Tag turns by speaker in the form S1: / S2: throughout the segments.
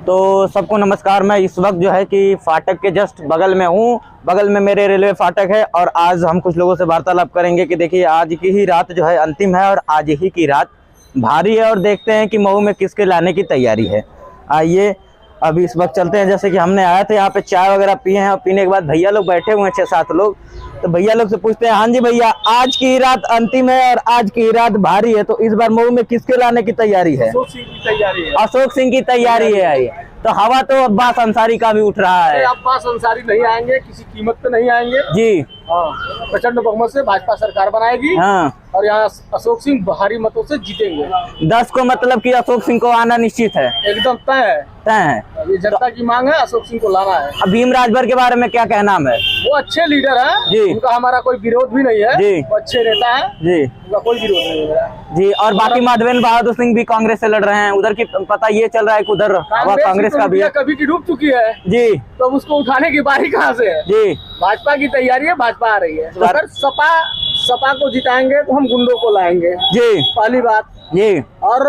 S1: तो सबको नमस्कार। मैं इस वक्त जो है कि फाटक के जस्ट बगल में हूँ। बगल में मेरे रेलवे फाटक है और आज हम कुछ लोगों से वार्तालाप करेंगे कि देखिए आज की ही रात जो है अंतिम है और आज ही की रात भारी है और देखते हैं कि मऊ में किसके लाने की तैयारी है। आइए अभी इस वक्त चलते हैं। जैसे कि हमने आए थे यहाँ पे चाय वगैरह पिए हैं और पीने के बाद भैया लोग बैठे हुए हैं 6-7 लोग। तो भैया लोग से पूछते हैं, हाँ जी भैया, आज की रात अंतिम है और आज की रात भारी है, तो इस बार मऊ में किसके लाने की तैयारी है?
S2: अशोक सिंह की तैयारी है।
S1: अशोक सिंह की तैयारी है। आइए, तो हवा तो अब्बास अंसारी का भी उठ रहा है।
S2: अब्बास अंसारी नहीं आएंगे, किसी कीमत पे नहीं आएंगे
S1: जी।
S2: प्रचंड बहुमत से भाजपा सरकार बनाएगी।
S1: हाँ,
S2: और यहाँ अशोक सिंह भारी मतों से जीतेंगे।
S1: 10 को मतलब कि अशोक सिंह को आना निश्चित है,
S2: एकदम तय
S1: है।
S2: ये जनता की मांग है, अशोक सिंह को लाना है।
S1: अब भीम राजभर के बारे में क्या कहना है?
S2: वो अच्छे लीडर है
S1: जी।
S2: उनका हमारा कोई विरोध भी नहीं है
S1: जी।
S2: वो अच्छे नेता है
S1: जी
S2: उनका कोई विरोध नहीं है
S1: जी। और बाकी माधवेंद्र बहादुर सिंह भी कांग्रेस से लड़ रहे हैं। उधर की पता ये चल रहा है कि उधर हवा कांग्रेस का भी है।
S2: कभी की डूब चुकी है
S1: जी।
S2: तो उसको उठाने की बारी कहाँ से है?
S1: जी।
S2: भाजपा की तैयारी है, भाजपा आ रही है। तो अगर सपा को जिताएंगे तो हम गुंडों को लाएंगे,
S1: जी
S2: पहली बात।
S1: जी।
S2: और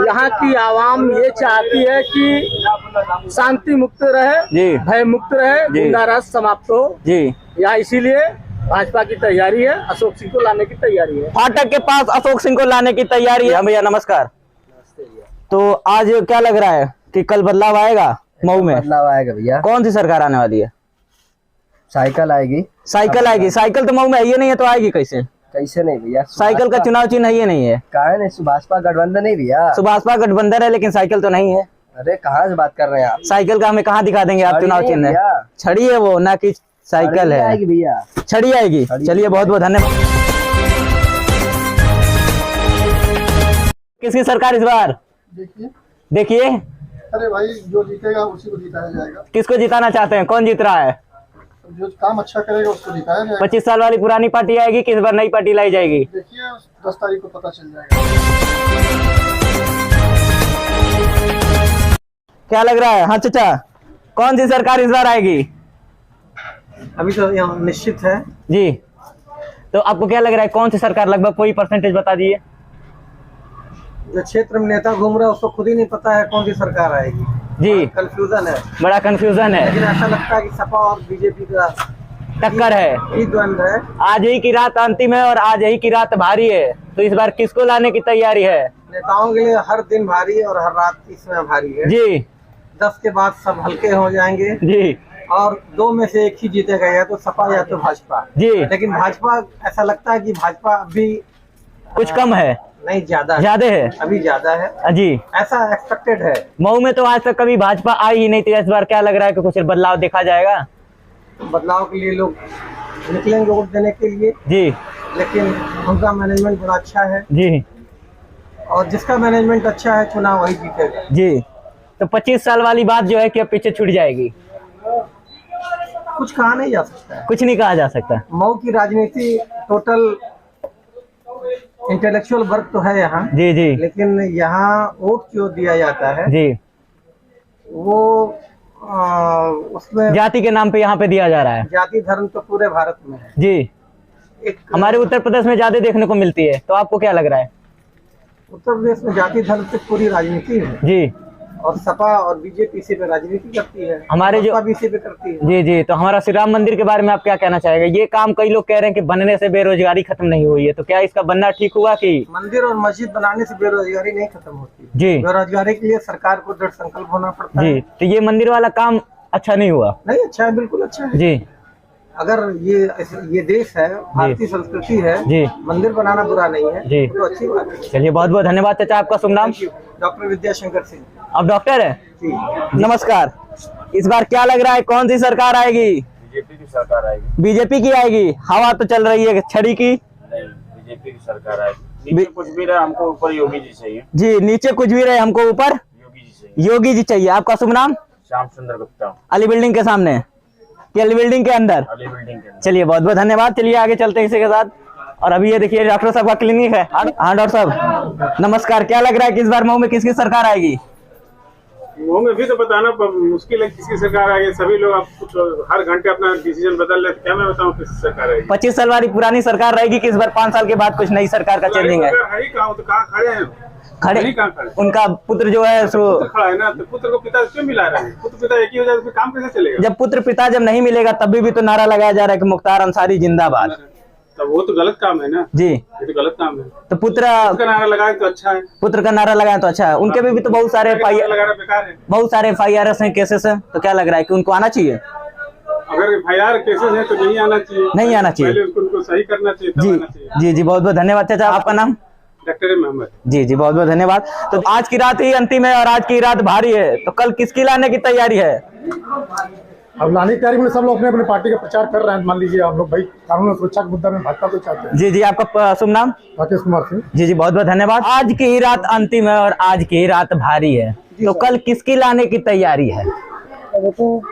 S2: यहाँ की आवाम ये चाहती है कि शांति मुक्त रहे,
S1: जी।
S2: भय मुक्त रहे, गुंडाराज समाप्त हो
S1: जी।
S2: यहाँ, इसीलिए भाजपा की तैयारी है, अशोक सिंह को लाने की तैयारी है।
S1: फाटक के पास अशोक सिंह को लाने की तैयारी है। भैया नमस्कार। तो आज क्या लग रहा है कि कल बदलाव आएगा मऊ में?
S3: बदलाव आएगा भैया।
S1: कौन सी सरकार आने वाली है?
S3: साइकिल आएगी।
S1: साइकिल आएगी। साइकिल तो मऊ में है नहीं है तो आएगी कैसे?
S3: कैसे नहीं भैया,
S1: साइकिल का चुनाव चिन्ह है नहीं है?
S3: कहा है? सुभाषपा गठबंधन नहीं भैया।
S1: सुभाषपा गठबंधन है लेकिन साइकिल तो नहीं है।
S3: अरे कहाँ से बात कर रहे हैं आप?
S1: साइकिल का हमें कहाँ दिखा देंगे आप? चुनाव चिन्ह है, छड़ी है वो, ना कि साइकिल है।
S3: आएगी भैया,
S1: छड़ी आएगी। चलिए बहुत बहुत धन्यवाद। किसकी सरकार इस बार? देखिए
S4: अरे भाई, जो जीतेगा उसी को जिताया जाएगा।
S1: किसको जिताना चाहते हैं? कौन जीत रहा है?
S4: जो काम अच्छा करेगा उसको जिताया जाएगा।
S1: 25 साल वाली पुरानी पार्टी आएगी कि इस बार नई पार्टी लाई जाएगी?
S4: देखिए 10 तारीख को पता चल जाएगा।
S1: क्या लग रहा है? हाँ चाचा, कौन सी सरकार इस बार आएगी?
S2: अभी तो यहाँ निश्चित है
S1: जी। तो आपको क्या लग रहा है कौन सी सरकार? लगभग कोई परसेंटेज बता दिए।
S2: जो क्षेत्र में नेता घूम रहा है उसको खुद ही नहीं पता है कौन सी सरकार आएगी।
S1: जी,
S2: कंफ्यूजन है,
S1: बड़ा कंफ्यूजन है।
S2: लेकिन ऐसा लगता है कि सपा और बीजेपी का
S1: टक्कर है,
S2: ही द्वंद्व है।
S1: आज ही की रात अंतिम है और आज ही की रात भारी है, तो इस बार किसको लाने की तैयारी है?
S2: नेताओं के लिए हर दिन भारी है और हर रात इसमें भारी है।
S1: जी।
S2: 10 के बाद सब हल्के हो जाएंगे
S1: जी।
S2: और 2 में से एक ही जीतेगा, या तो सपा या तो भाजपा।
S1: जी।
S2: लेकिन भाजपा, ऐसा लगता है कि भाजपा अभी
S1: कुछ कम है,
S2: नहीं ज्यादा
S1: है,
S2: अभी ज्यादा है
S1: जी।
S2: ऐसा एक्सपेक्टेड है।
S1: मऊ में तो आज तक कभी भाजपा आई ही नहीं थी, इस बार क्या लग रहा है कि कुछ बदलाव देखा जाएगा?
S2: बदलाव के लिए लोग निकलेंगे वोट देने के लिए
S1: जी।
S2: लेकिन उनका मैनेजमेंट बड़ा अच्छा है
S1: जी।
S2: और जिसका मैनेजमेंट अच्छा है चुनाव वही जीतेगा।
S1: जी। तो 25 साल वाली बात जो है कि अब पीछे छूट जाएगी?
S2: कुछ कहा नहीं जा सकता है,
S1: कुछ नहीं कहा जा सकता।
S2: मऊ की राजनीति टोटल इंटेलेक्चुअल वर्क तो है यहाँ।
S1: जी। जी।
S2: लेकिन यहाँ वोट जो दिया जाता है
S1: जी,
S2: वो उसमें
S1: जाति के नाम पे यहाँ पे दिया जा रहा है।
S2: जाति धर्म तो पूरे भारत में है।
S1: जी।
S2: एक
S1: हमारे उत्तर प्रदेश में ज्यादा देखने को मिलती है, तो आपको क्या लग रहा है?
S2: उत्तर प्रदेश में जाति धर्म से पूरी राजनीति है
S1: जी।
S2: और सपा और बीजेपी इसी पे राजनीति करती है,
S1: हमारे जो
S2: भी इसी पे करती है।
S1: जी। जी। तो हमारा श्री राम मंदिर के बारे में आप क्या कहना चाहेंगे? ये काम कई लोग कह रहे हैं कि बनने से बेरोजगारी खत्म नहीं हुई है, तो क्या इसका बनना ठीक हुआ कि?
S2: मंदिर और मस्जिद बनाने से बेरोजगारी नहीं खत्म होती।
S1: जी।
S2: बेरोजगारी के लिए सरकार को दृढ़ संकल्प होना पड़ता है।
S1: जी। तो ये मंदिर वाला काम अच्छा नहीं हुआ?
S2: नहीं, अच्छा है, बिल्कुल अच्छा है।
S1: जी।
S2: अगर ये देश है, भारतीय संस्कृति है,
S1: जी।
S2: मंदिर बनाना बुरा नहीं है
S1: जी।
S2: तो अच्छी बात है।
S1: चलिए बहुत बहुत धन्यवाद चाचा। आपका शुभ नाम?
S2: डॉक्टर विद्याशंकर सिंह।
S1: आप डॉक्टर है?
S2: जी।
S1: नमस्कार। इस बार क्या लग रहा है कौन सी सरकार आएगी?
S5: बीजेपी की सरकार आएगी।
S1: बीजेपी की आएगी। हवा तो चल रही है छड़ी की।
S5: नहीं, बीजेपी की सरकार आएगी। नीचे कुछ भी रहे हमको ऊपर योगी जी चाहिए।
S1: जी, नीचे कुछ भी रहे हमको ऊपर
S5: योगी जी चाहिए।
S1: योगी जी चाहिए। आपका शुभ नाम?
S5: श्याम सुंदर गुप्ता।
S1: अली बिल्डिंग के सामने कि अली बिल्डिंग के अंदर?
S5: अली बिल्डिंग के अंदर।
S1: चलिए बहुत बहुत धन्यवाद। चलिए आगे चलते हैं इसी के साथ। और अभी ये देखिए डॉक्टर साहब का क्लिनिक है। हाँ डॉक्टर साहब नमस्कार। क्या लग रहा है कि इस बार मऊ में किसकी सरकार आएगी?
S6: वो में भी तो बताना मुश्किल है, किसकी सरकार आएगी। सभी लोग आप कुछ हर घंटे अपना डिसीजन बदल रहे, क्या मैं बताऊं किस सरकार आएगी।
S1: 25 साल वाली पुरानी सरकार रहेगी कि इस बार 5 साल के बाद कुछ नई सरकार का चेंजिंग है?
S6: कहाँ तो कहाँ खड़े हैं,
S1: खड़े
S6: कहाँ खड़े?
S1: उनका पुत्र जो है सो
S6: पुत्र खड़ा है ना, तो पुत्र को पिता क्यों मिला रहे हैं? पुत्र पिता एक ही हो जाए तो काम कैसे चलेगा?
S1: जब पुत्र पिता जब नहीं मिलेगा तभी भी तो नारा लगाया जा रहा है कि मुख्तार अंसारी जिंदाबाद।
S6: तो वो तो गलत काम है ना
S1: जी,
S6: ये तो गलत काम है।
S1: तो पुत्र
S6: का नारा लगाए तो अच्छा है,
S1: पुत्र का नारा लगाया तो अच्छा है। उनके भी तो बहुत सारे
S6: लगाना बेकार है।
S1: बहुत सारे FIRs हैं, केसेस हैं, तो क्या लग रहा है कि उनको आना चाहिए?
S6: अगर FIR केसेस है तो नहीं आना चाहिए,
S1: नहीं आना चाहिए,
S6: पहले उनको सही करना चाहिए तब
S1: जी
S6: आना चाहिए।
S1: जी जी, बहुत बहुत धन्यवाद चाचा। आपका नाम?
S6: डॉक्टर मोहम्मद।
S1: जी जी, बहुत बहुत धन्यवाद। तो आज की रात ही अंतिम है और आज की रात भारी है, तो कल किसकी लाने की तैयारी है?
S7: अब लाने की तैयारी में सब लोग अपने अपने पार्टी का प्रचार कर रहे हैं। मान लीजिए आप लोग भाई कानून और सुरक्षा के मुद्दा में भाजपा को चाहते हैं।
S1: जी जी, आपका शुभ नाम?
S7: राकेश कुमार सिंह।
S1: जी जी, बहुत बहुत धन्यवाद। आज की ही रात अंतिम है और आज की ही रात भारी है, तो कल किसकी लाने की तैयारी है?
S2: वो तो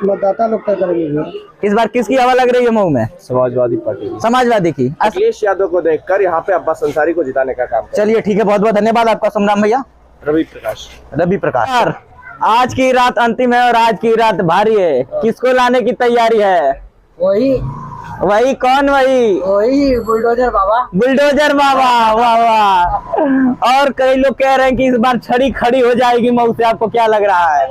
S2: मतदाता लोग तय करेंगे।
S1: इस बार किसकी हवा लग रही है मऊ में?
S3: समाजवादी पार्टी
S1: समाजवादी की।
S3: अखिलेश यादव को देखकर यहाँ पे अब्बास अंसारी को जिताने का काम।
S1: चलिए ठीक है, बहुत बहुत धन्यवाद। आपका शुभ नाम भैया?
S3: रवि प्रकाश।
S1: रवि प्रकाश। यार, आज की रात अंतिम है और आज की रात भारी है, किसको लाने की तैयारी है? वही कौन? वही
S2: बुलडोजर बाबा।
S1: बुलडोजर बाबा, वाह वाह। और कई लोग कह रहे हैं कि इस बार छड़ी खड़ी हो जाएगी मऊ से, आपको क्या लग रहा है?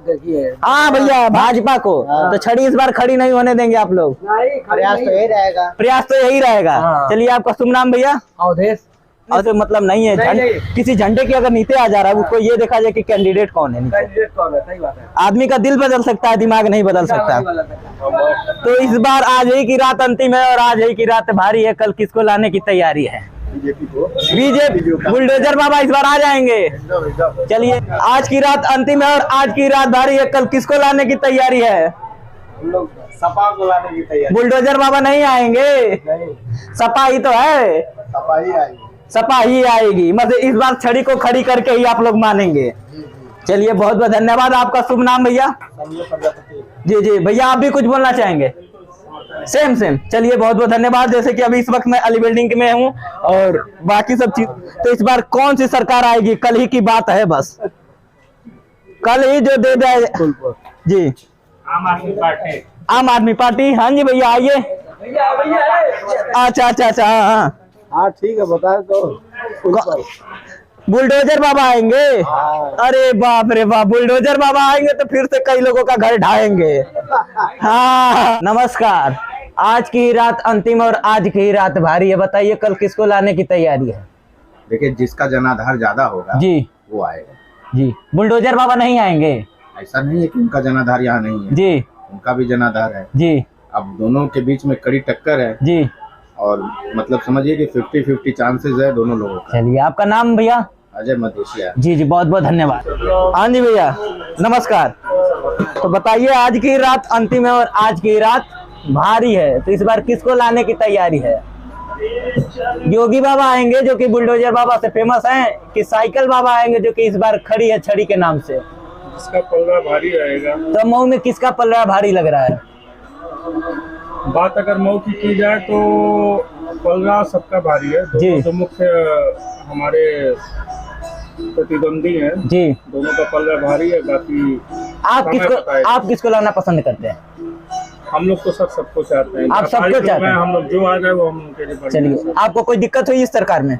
S2: देखिए,
S1: हाँ भैया, भाजपा को तो छड़ी इस बार खड़ी नहीं होने देंगे आप लोग?
S2: प्रयास तो यही रहेगा।
S1: प्रयास तो यही रहेगा। चलिए, आपका शुभ नाम भैया?
S2: अवधेश।
S1: और तो मतलब नहीं है, किसी झंडे की अगर नीचे आ जा रहा है उसको ये देखा जाए कि कैंडिडेट कौन है नीचे।
S2: कैंडिडेट कौन है, सही बात है।
S1: आदमी का दिल बदल सकता है, दिमाग नहीं बदल सकता। तो इस बार आज ही की रात अंतिम है और आज ही की रात भारी है, कल किसको लाने की तैयारी है? बीजेपी। बुलडोजर बाबा इस बार आ जाएंगे। चलिए, आज की रात अंतिम है और आज की रात भारी है, कल किसको लाने की तैयारी है?
S6: सपा को लाने की तैयारी।
S1: बुलडोजर बाबा नहीं आएंगे, सपा ही तो है,
S4: सपा ही आएगी।
S1: सपा ही आएगी। मतलब इस बार छड़ी को खड़ी करके ही आप लोग मानेंगे। चलिए, बहुत बहुत धन्यवाद। आपका शुभ नाम भैया? जी जी भैया, आप भी कुछ बोलना चाहेंगे? Same same. चलिए, बहुत बहुत धन्यवाद। जैसे कि अभी इस वक्त मैं अली बिल्डिंग में हूँ और बाकी सब चीज, तो इस बार कौन सी सरकार आएगी कल ही की बात है, बस कल ही जो दे दे। जी,
S6: आम आदमी पार्टी।
S1: आम आदमी पार्टी। हाँ जी भैया, आइए। अच्छा अच्छा अच्छा, हाँ
S2: हाँ ठीक है, बता दो।
S1: बुलडोजर बाबा आएंगे? अरे बाप रे बाप, बुलडोजर बाबा आएंगे तो फिर से कई लोगों का घर ढाएंगे। हाँ, नमस्कार। आज की रात अंतिम और आज की रात भारी है, बताइए कल किसको लाने की तैयारी है?
S8: देखिए, जिसका जनाधार ज्यादा होगा
S1: जी
S8: वो आएगा
S1: जी। बुलडोजर बाबा नहीं आएंगे?
S8: ऐसा नहीं है कि उनका जनाधार यहाँ नहीं है
S1: जी,
S8: उनका भी जनाधार है
S1: जी।
S8: अब दोनों के बीच में कड़ी टक्कर है
S1: जी,
S8: और मतलब समझिए कि 50-50 चांसेस है दोनों लोगों का।
S1: चलिए, आपका नाम भैया?
S8: अजय मदेशिया।
S1: जी जी, बहुत बहुत धन्यवाद। हाँ जी भैया, नमस्कार। तो बताइए, आज की रात अंतिम है और आज की रात भारी है, तो इस बार किसको लाने की तैयारी है? योगी बाबा आएंगे जो कि बुलडोजर बाबा से फेमस हैं, कि साइकिल बाबा आएंगे जो कि इस बार खड़ी है छड़ी के नाम से?
S6: जिसका पलड़ा भारी रहेगा।
S1: तो मऊ में किसका पलड़ा भारी लग रहा है?
S6: बात अगर मऊ की जाए तो पलड़ा सबका भारी है।
S1: जी।
S6: दोनों तो मुख्य हमारे प्रतिद्वंदी हैं,
S1: जी।
S6: दोनों का पलड़ा भारी है। बाकी
S1: आप किसको लाना पसंद करते हैं?
S6: हम लोग तो सबको चाहते हैं।
S1: आप सबको चाहते हैं?
S6: हम लोग जो आ जाए वो हम उनके लिए बढ़िया।
S1: चलिए, आपको कोई दिक्कत हुई इस सरकार में?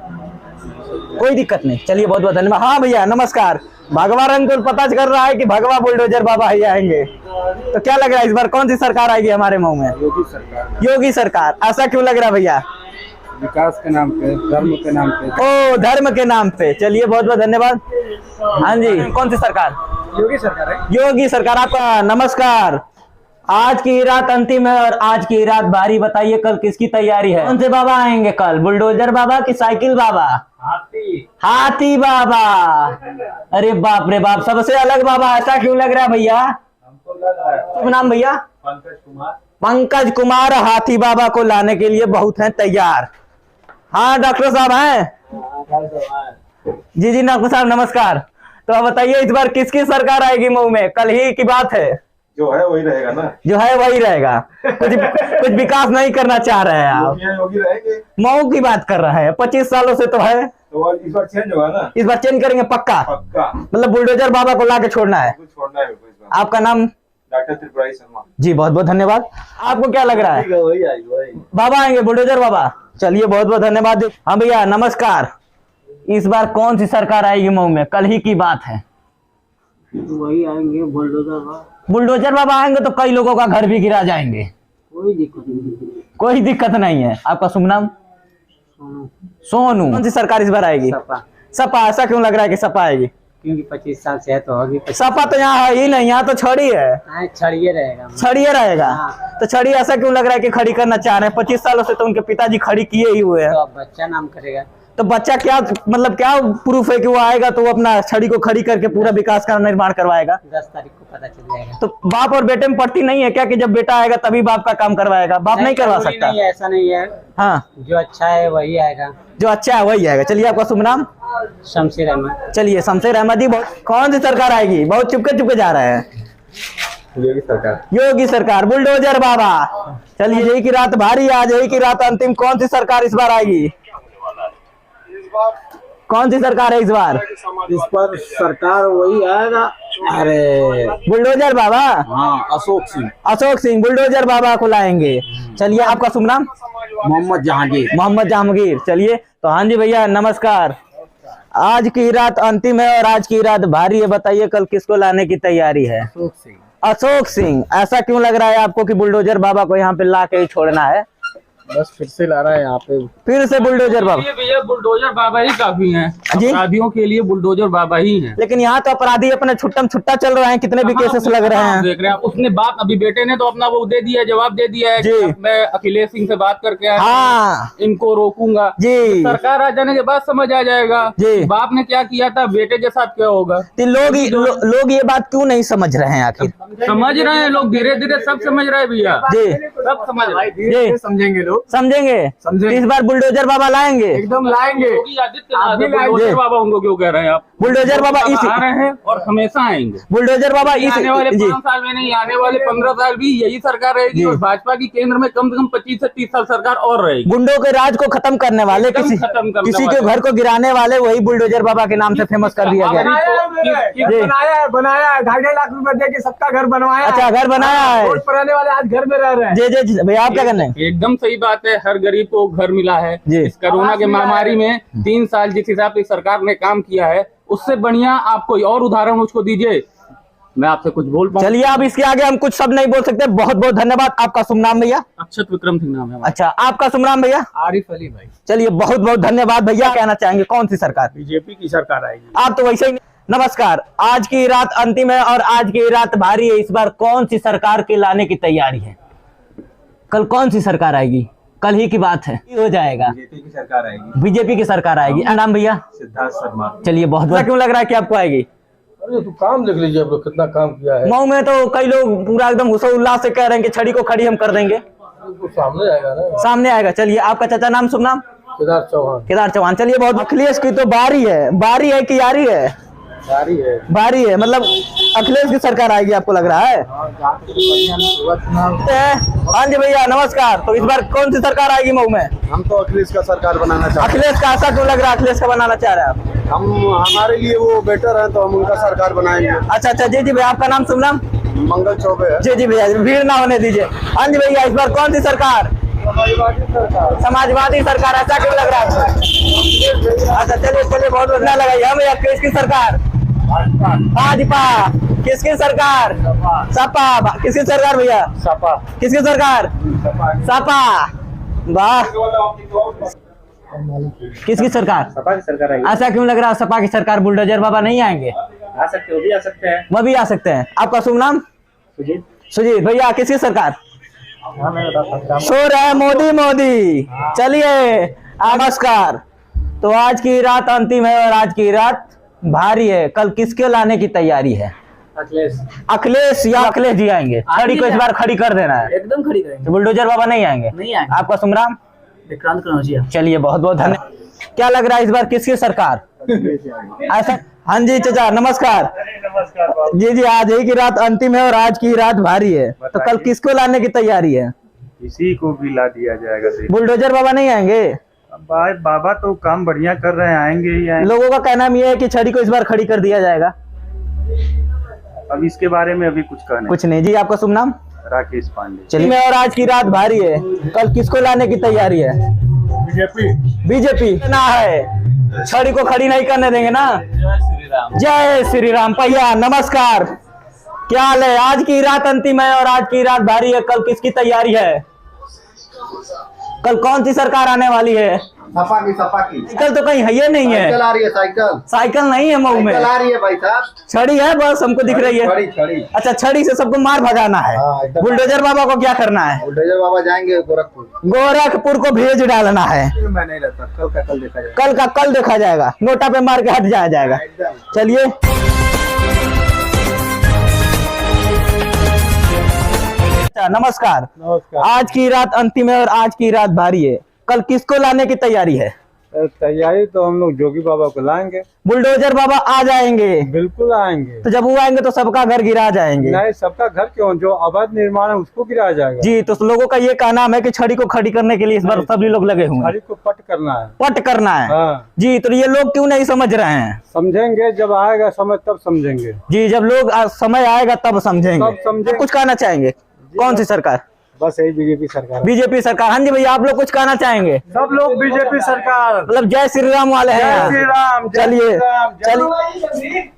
S1: कोई दिक्कत नहीं। चलिए, बहुत बहुत धन्यवाद। हाँ भैया, नमस्कार। भगवा रंग तो पता कर रहा है कि भगवा बुलडोजर बाबा ही आएंगे, तो क्या लग रहा है इस बार कौन सी सरकार आएगी हमारे मऊ में?
S6: योगी सरकार।
S1: योगी सरकार। ऐसा क्यों लग रहा है भैया?
S6: विकास के नाम पे, धर्म के नाम पे।
S1: ओ, धर्म के नाम पे। चलिए, बहुत बहुत धन्यवाद। हाँ जी, कौन सी सरकार?
S2: योगी सरकार है।
S1: योगी सरकार। आपका नमस्कार। आज की रात अंतिम है और आज की रात भारी, बताइए कल किसकी तैयारी है? कौन से बाबा आएंगे कल, बुलडोजर बाबा की साइकिल बाबा? हाथी बाबा। अरे बाप रे बाप, सबसे अलग बाबा। ऐसा क्यों लग रहा है भैया? शुभ नाम भैया? पंकज कुमार हाथी बाबा को लाने के लिए बहुत हैं तैयार। हाँ डॉक्टर साहब हैं? जी जी डॉक्टर साहब, नमस्कार। तो आप बताइए, इस बार किसकी सरकार आएगी मऊ में? कल ही की बात है।
S3: जो है वही रहेगा ना।
S1: जो है वही रहेगा, कुछ विकास नहीं करना चाह रहे हैं आप।
S3: योगी रहेंगे।
S1: मऊ की बात कर रहे हैं, 25 सालों से तो है।
S3: तो इस बार चेंज होगा ना।
S1: इस बार चेंज करेंगे पक्का।
S3: पक्का।
S1: मतलब बुलडोजर बाबा को ला के छोड़ना है।
S3: छोड़ना है इस बार।
S1: आपका नाम?
S3: डॉक्टर त्रिपुरारी शर्मा
S1: जी, बहुत बहुत धन्यवाद। आपको क्या लग रहा है?
S3: वही
S1: बाबा आएंगे, बुलडोजर बाबा। चलिए बहुत बहुत धन्यवाद। हाँ भैया नमस्कार। इस बार कौन सी सरकार आएगी मऊ में? कल ही की बात है।
S2: वही आएंगे बुलडोजर बाबा।
S1: बुलडोजर बाबा आएंगे तो कई लोगों का घर भी गिरा जाएंगे।
S2: कोई दिक्कत नहीं।
S1: कोई दिक्कत नहीं है। आपका शुभ नाम? सोनू। कौन सी सरकार इस बार आएगी?
S2: सपा।
S1: सपा। ऐसा क्यों लग रहा है कि सपा आएगी?
S2: क्योंकि 25 साल से है तो होगी।
S1: सपा तो यहाँ है ही नहीं, यहाँ तो छड़ी है।
S2: छड़िए रहेगा।
S1: छड़िए रहेगा। तो छड़ी ऐसा क्यों लग रहा है कि खड़ी करना चाह रहे हैं? 25 सालों से तो उनके पिताजी खड़ी किए ही हुए हैं।
S2: तो अब बच्चा नाम करेगा।
S1: तो बच्चा क्या मतलब क्या प्रूफ है कि वो आएगा तो वो अपना छड़ी को खड़ी करके पूरा विकास का निर्माण करवाएगा?
S2: 10 तारीख को पता चल जाएगा।
S1: तो बाप और बेटे में पड़ती नहीं है क्या कि जब बेटा आएगा तभी बाप का काम करवाएगा? बाप नहीं करवा
S2: जरूरी
S1: सकता?
S2: नहीं है, ऐसा नहीं है।
S1: हाँ,
S2: जो अच्छा है वही आएगा।
S1: जो अच्छा है वही आएगा। चलिए आपका शुभ नाम?
S2: शमशेर अहमद।
S1: चलिए शमशेर अहमद जी। कौन सी सरकार आएगी? बहुत चुपके चुपके जा रहे हैं।
S3: योगी सरकार।
S1: योगी सरकार, बुलडोजर बाबा। चलिए यही की रात भारी, आज यही की रात अंतिम। कौन सी सरकार इस बार आएगी? कौन सी सरकार है इस बार?
S2: इस पर सरकार वही आएगा। अरे
S1: बुलडोजर बाबा।
S2: हाँ, अशोक सिंह।
S1: अशोक सिंह बुलडोजर बाबा को लाएंगे। चलिए आपका शुभ नाम?
S2: मोहम्मद जहांगीर।
S1: मोहम्मद जहांगीर। चलिए तो हाँ जी भैया नमस्कार। आज की रात अंतिम है और आज की रात भारी है। बताइए कल किसको लाने की तैयारी है?
S2: अशोक सिंह।
S1: अशोक सिंह। ऐसा क्यों लग रहा है आपको कि बुलडोजर बाबा को यहाँ पे ला के ही छोड़ना है?
S2: बस फिर से ला रहा है यहाँ पे।
S1: फिर से बुलडोजर बाबा।
S9: भैया बुलडोजर बाबा ही काफी हैं।
S1: जी?
S9: अपराधियों के लिए बुलडोजर बाबा ही हैं।
S1: लेकिन यहाँ तो अपराधी अपने छुट्टम छुट्टा चल रहे हैं, कितने भी केसेस लग रहे हैं।
S9: देख रहे हैं उसने बाप, अभी बेटे ने तो अपना वो दे दिया, जवाब दे दिया है
S1: जी।
S9: कि मैं अखिलेश सिंह से बात करके आया,
S1: हाँ
S9: इनको रोकूंगा।
S1: जी।
S9: सरकार आ जाने के बाद समझ आ जाएगा
S1: जी।
S9: बाप ने क्या किया था, बेटे के साथ क्या होगा।
S1: तो लोग ये बात क्यों नहीं समझ रहे हैं आखिर?
S9: समझ रहे हैं लोग, धीरे धीरे सब समझ रहे हैं भैया
S1: जी।
S9: सब समझ रहे हैं।
S1: जी
S2: समझेंगे लोग।
S1: समझेंगे। इस बार बुलडोजर बाबा लाएंगे?
S2: एकदम लाएंगे।
S9: योगी आदित्यनाथ बुलडोजर बाबा उनको क्यों कह रहे हैं आप?
S1: बुलडोजर बाबा
S9: आ रहे हैं और हमेशा आएंगे।
S1: बुलडोजर बाबा
S9: आने वाले
S1: जी
S9: 5 साल में नहीं, आने वाले 15 साल भी यही सरकार रहेगी और भाजपा की केंद्र में कम से कम 25 से 30 साल सरकार और रहेगी।
S1: गुंडों के राज को खत्म करने वाले,
S9: एकदम
S1: किसी
S9: खत्म करने
S1: किसी के
S9: वाले।
S1: घर को गिराने वाले वही बुलडोजर बाबा के नाम से फेमस कर दिया गया। जी।
S2: बनाया है 2.5 लाख रुपए दे के सबका घर बनवाया।
S1: अच्छा, घर बनाया है।
S2: रोड पर रहने वाले आज घर में रह रहे हैं।
S1: जी जी भैया आप क्या करने हैं?
S9: एकदम सही बात है, हर गरीब को घर मिला है।
S1: जी।
S9: इस कोरोना के महामारी में 3 साल जिस हिसाब से सरकार ने काम किया है, उससे बढ़िया आप कोई और उदाहरण मुझको दीजिए, मैं आपसे कुछ बोल पाऊँ।
S1: चलिए अब इसके आगे हम कुछ शब्द नहीं बोल सकते। बहुत बहुत धन्यवाद। आपका शुभ नाम भैया?
S9: अक्षत विक्रम सिंह नाम है हमारा।
S1: अच्छा, आपका शुभ नाम भैया?
S2: आरिफ अली भाई।
S1: चलिए बहुत बहुत धन्यवाद भैया। कहना चाहेंगे कौन सी सरकार?
S6: बीजेपी की सरकार आएगी।
S1: आप तो वैसे ही। नमस्कार। आज की रात अंतिम है और आज की रात भारी है। इस बार कौन सी सरकार के लाने की तैयारी है? कल कौन सी सरकार आएगी? कल ही की बात है, हो जाएगा।
S3: बीजेपी की सरकार आएगी।
S1: बीजेपी की सरकार आएगी। नाम भैया?
S3: सिद्धार्थ शर्मा।
S1: चलिए बहुत बहुत। क्यों लग रहा है कि आपको आएगी?
S7: अरे तो काम देख लीजिए आप लोग कितना काम किया है।
S1: मऊ में तो कई लोग पूरा एकदम उल्लास से कह रहे हैं कि छड़ी को खड़ी हम कर देंगे।
S7: तो सामने आएगा ना।
S1: सामने आएगा। चलिए आपका चाचा नाम शुभ नाम?
S7: केदार चौहान।
S1: केदार चौहान। चलिए बहुत। अखिलेश की तो बारी है कि यारी है? बारी है। मतलब अखिलेश की सरकार आएगी आपको लग रहा है? हाँ जी भैया नमस्कार। तो इस बार कौन सी सरकार आएगी मऊ में?
S3: हम तो अखिलेश का सरकार बनाना चाहते
S1: अखिलेश का ऐसा क्यों लग रहा है? अखिलेश का बनाना चाह रहे हैं आप?
S3: हैं। हम हमारे लिए वो बेटर है तो हम उनका सरकार बनाएंगे।
S1: अच्छा अच्छा। जी जी भैया आपका नाम शुभ नाम?
S3: मंगल चौबे है।
S1: जी जी भैया भीड़ ना होने दीजिए। हाँ जी भैया इस बार कौन सी सरकार? समाजवादी सरकार। ऐसा क्यों लग रहा है आपको? अच्छा चलिए बहुत बढ़िया लगा। भैया किसकी सरकार? भाजपा। किसकी सरकार? सपा। किसकी सरकार भैया?
S2: सपा।
S1: किसकी सरकार? सपा। वाह। किसकी सरकार?
S2: सपा की सरकार आएगी।
S1: ऐसा क्यों लग रहा है सपा की सरकार? बुलडोजर बाबा नहीं आएंगे?
S2: आ सकते हो भी आ सकते हैं।
S1: वह भी आ सकते हैं। आपका शुभ नाम?
S2: सुजीत।
S1: सुजीत भैया किसकी सरकार? शोर है मोदी। चलिए नमस्कार। तो आज की रात अंतिम है और आज की रात भारी है। कल किसके लाने की तैयारी है? अखिलेश या अखिलेश जी आएंगे? खड़ी को इस बार खड़ी कर देना है।
S2: एकदम खड़ी करेंगे।
S1: बुलडोजर बाबा नहीं आएंगे?
S2: नहीं आएंगे।
S1: आपका शुभ नाम?
S2: विक्रांत कनौजिया।
S1: चलिए बहुत बहुत धन्यवाद। क्या लग रहा है इस बार किसकी सरकार? ऐसा हाँ जी चाचा नमस्कार। जी जी, आज ही की रात अंतिम है और आज की रात भारी है, तो कल किसको लाने की तैयारी है?
S10: किसी को भी ला दिया जाएगा।
S1: बुलडोजर बाबा नहीं आएंगे?
S10: भाई बाबा तो काम बढ़िया कर रहे हैं, आएंगे ही आएंगे।
S1: लोगों का कहना ये है कि छड़ी को इस बार खड़ी कर दिया जाएगा।
S10: अब इसके बारे में अभी कुछ
S1: नहीं। जी आपका शुभ नाम?
S10: राकेश पांडे।
S1: चलिए, और आज की रात भारी है, कल किसको लाने की तैयारी है? बीजेपी ना है, छड़ी को खड़ी नहीं करने देंगे ना। जय श्री राम। भैया नमस्कार, क्या हाल है? आज की रात अंतिम है और आज की रात भारी है, कल किसकी तैयारी है? कल कौन सी सरकार आने वाली है?
S8: सपा की
S1: कल तो कहीं है ये नहीं है।
S8: साइकिल आ रही है, साइकिल
S1: नहीं है मऊ में।
S8: आ रही है भाई साहब,
S1: छड़ी है बस, हमको दिख रही है।
S8: छड़ी।
S1: अच्छा, छड़ी से सबको मार भगाना है। बुलडोजर बाबा को क्या करना है?
S8: बुलडोजर बाबा जाएंगे
S1: गोरखपुर को भेज डालना है।
S8: मैं नहीं रहता, कल देखा जाएगा।
S1: कल का कल देखा जाएगा, नोटा पे मार के हट जाएगा। चलिए, नमस्कार। आज की रात अंतिम है और आज की रात भारी है, कल किसको लाने की तैयारी है?
S10: तैयारी तो हम लोग जोगी बाबा को लाएंगे।
S1: बुलडोजर बाबा आ जाएंगे?
S10: बिल्कुल आएंगे।
S1: तो जब वो आएंगे तो सबका घर गिरा जाएंगे?
S10: नहीं, सबका घर क्यों, जो अवैध निर्माण है उसको गिराया जाएगा।
S1: जी, तो लोगों का ये कहना है कि छड़ी को खड़ी करने के लिए इस बार सभी लोग लगे हुए हैं।
S10: छड़ी को पट करना है।
S1: हाँ। जी, तो ये लोग क्यों नहीं समझ रहे हैं?
S10: समझेंगे, जब आएगा समय तब समझेंगे।
S1: जी, जब लोग समय आएगा तब समझेंगे। कुछ कहना चाहेंगे? कौन सी सरकार?
S10: बस यही बीजेपी सरकार।
S1: बीजेपी सरकार। हाँ जी भैया, आप लोग कुछ कहना चाहेंगे?
S10: सब लोग बीजेपी सरकार,
S1: मतलब जय श्री राम वाले हैं।
S10: जय श्री राम।
S1: चलिए,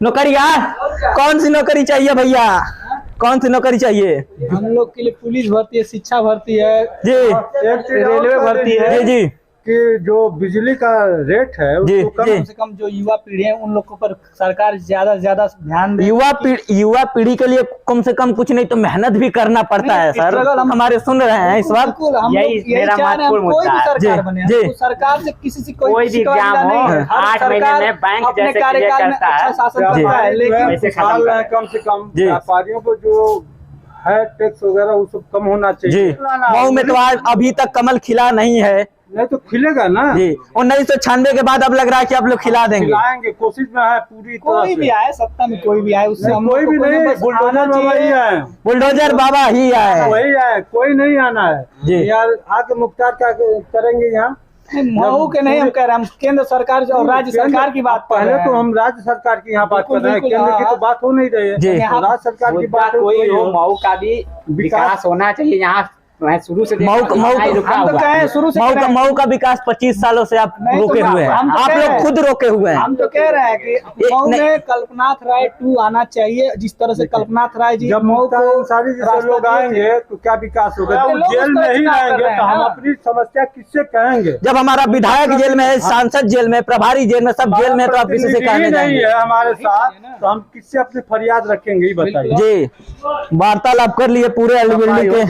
S1: नौकरियाँ कौन सी नौकरी चाहिए भैया? कौन सी नौकरी चाहिए?
S2: हम लोग के लिए पुलिस भर्ती है, शिक्षा भर्ती है
S1: जी,
S2: रेलवे भर्ती है।
S1: जी जी,
S10: कि जो बिजली का रेट है उसको
S2: कम से कम जो युवा पीढ़ी है उन लोगों पर सरकार ज्यादा से ज्यादा ध्यान दे।
S1: युवा पीढ़ी के लिए कम से कम कुछ नहीं तो मेहनत भी करना पड़ता है सर। हम हमारे सुन रहे हैं इस वक्त।
S2: यही मेरा महत्वपूर्ण मुद्दा है। सरकार से किसी से कोई भी काम हो, 8 महीने में बैंक जैसे कार्यकाल में अच्छा शासन करता है, लेकिन
S10: कम से कम व्यापारियों को जो है टैक्स वगैरह वो सब कम होना चाहिए।
S1: मऊ में तो आज अभी तक कमल खिला नहीं है।
S10: नहीं तो खिलेगा ना
S1: जी। 1996 के बाद अब लग रहा है कि आप लोग खिला देंगे।
S10: खिलाएंगे, कोशिश में है पूरी तरह
S2: कोई भी आए सत्ता में, कोई भी आए उससे हम
S10: कोई भी नहीं, बुलडोजर बाबा ही आए।
S1: बुलडोजर बाबा ही आए,
S10: वही आए, कोई नहीं आना है
S1: जी।
S10: यार आके मुख्तार क्या करेंगे यहाँ?
S2: मऊ के नहीं हम कह रहे, हम केंद्र सरकार और राज्य सरकार की बात कर रहे हैं।
S10: पहले तो हम राज्य सरकार की यहाँ बात कर रहे हैं, केंद्र की तो बात हो नहीं रही है। राज्य सरकार की बात
S9: कोई हो, मऊ का भी विकास होना चाहिए। यहाँ शुरू से
S1: मऊ का विकास 25 सालों से आप रोके हुए हैं। आप लोग खुद रोके हुए हैं।
S2: हम तो कह रहे हैं कि मऊ में कल्पनाथ राय 2 आना चाहिए। जिस तरह से कल्पनाथ राय जी
S10: जब मऊ को सारी जैसे लोग आएंगे तो क्या विकास होगा? जेल में ही रहेंगे तो हम अपनी समस्या किससे कहेंगे?
S1: जब हमारा विधायक जेल में है, सांसद जेल में, प्रभारी जेल में, सब जेल में, तो आप किसी से कहने
S10: नहीं है हमारे साथ, तो हम किससे अपनी फरियाद रखेंगे ये बताइए।
S1: जी, वार्तालाप कर लिए पूरे बिल्डिंग के।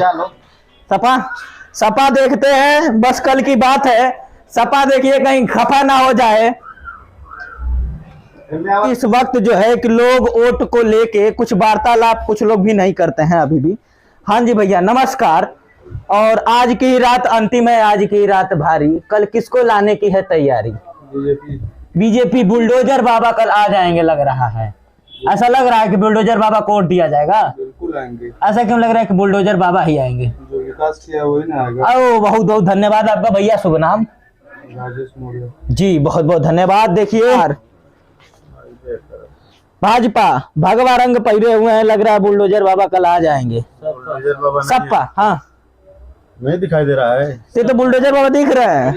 S1: सपा देखते हैं, बस कल की बात है। सपा देखिए कहीं खफा ना हो जाए। इस वक्त जो है कि लोग वोट को लेके कुछ वार्तालाप कुछ लोग भी नहीं करते हैं अभी भी। हाँ जी भैया नमस्कार। और आज की रात अंतिम है, आज की रात भारी, कल किसको लाने की है तैयारी? बीजेपी। बुलडोजर बाबा कल आ जाएंगे लग रहा है। ऐसा लग रहा है कि बुलडोजर बाबा को वोट दिया जाएगा।
S10: बिल्कुल आएंगे।
S1: ऐसा क्यों लग रहा है कि बुलडोजर बाबा ही आएंगे?
S10: जो विकास किया वही ना आएगा।
S1: बहुत बहुत धन्यवाद आपका भैया। शुभ नाम?
S10: राजेश मौर्य जी।
S1: बहुत बहुत धन्यवाद। देखिए भाजपा भगवा रंग पहरे हुए हैं, लग रहा है बुलडोजर बाबा कल आ जाएंगे। सपा हाँ
S8: नहीं दिखाई दे रहा है।
S1: ये तो बुलडोजर बाबा दिख रहे हैं।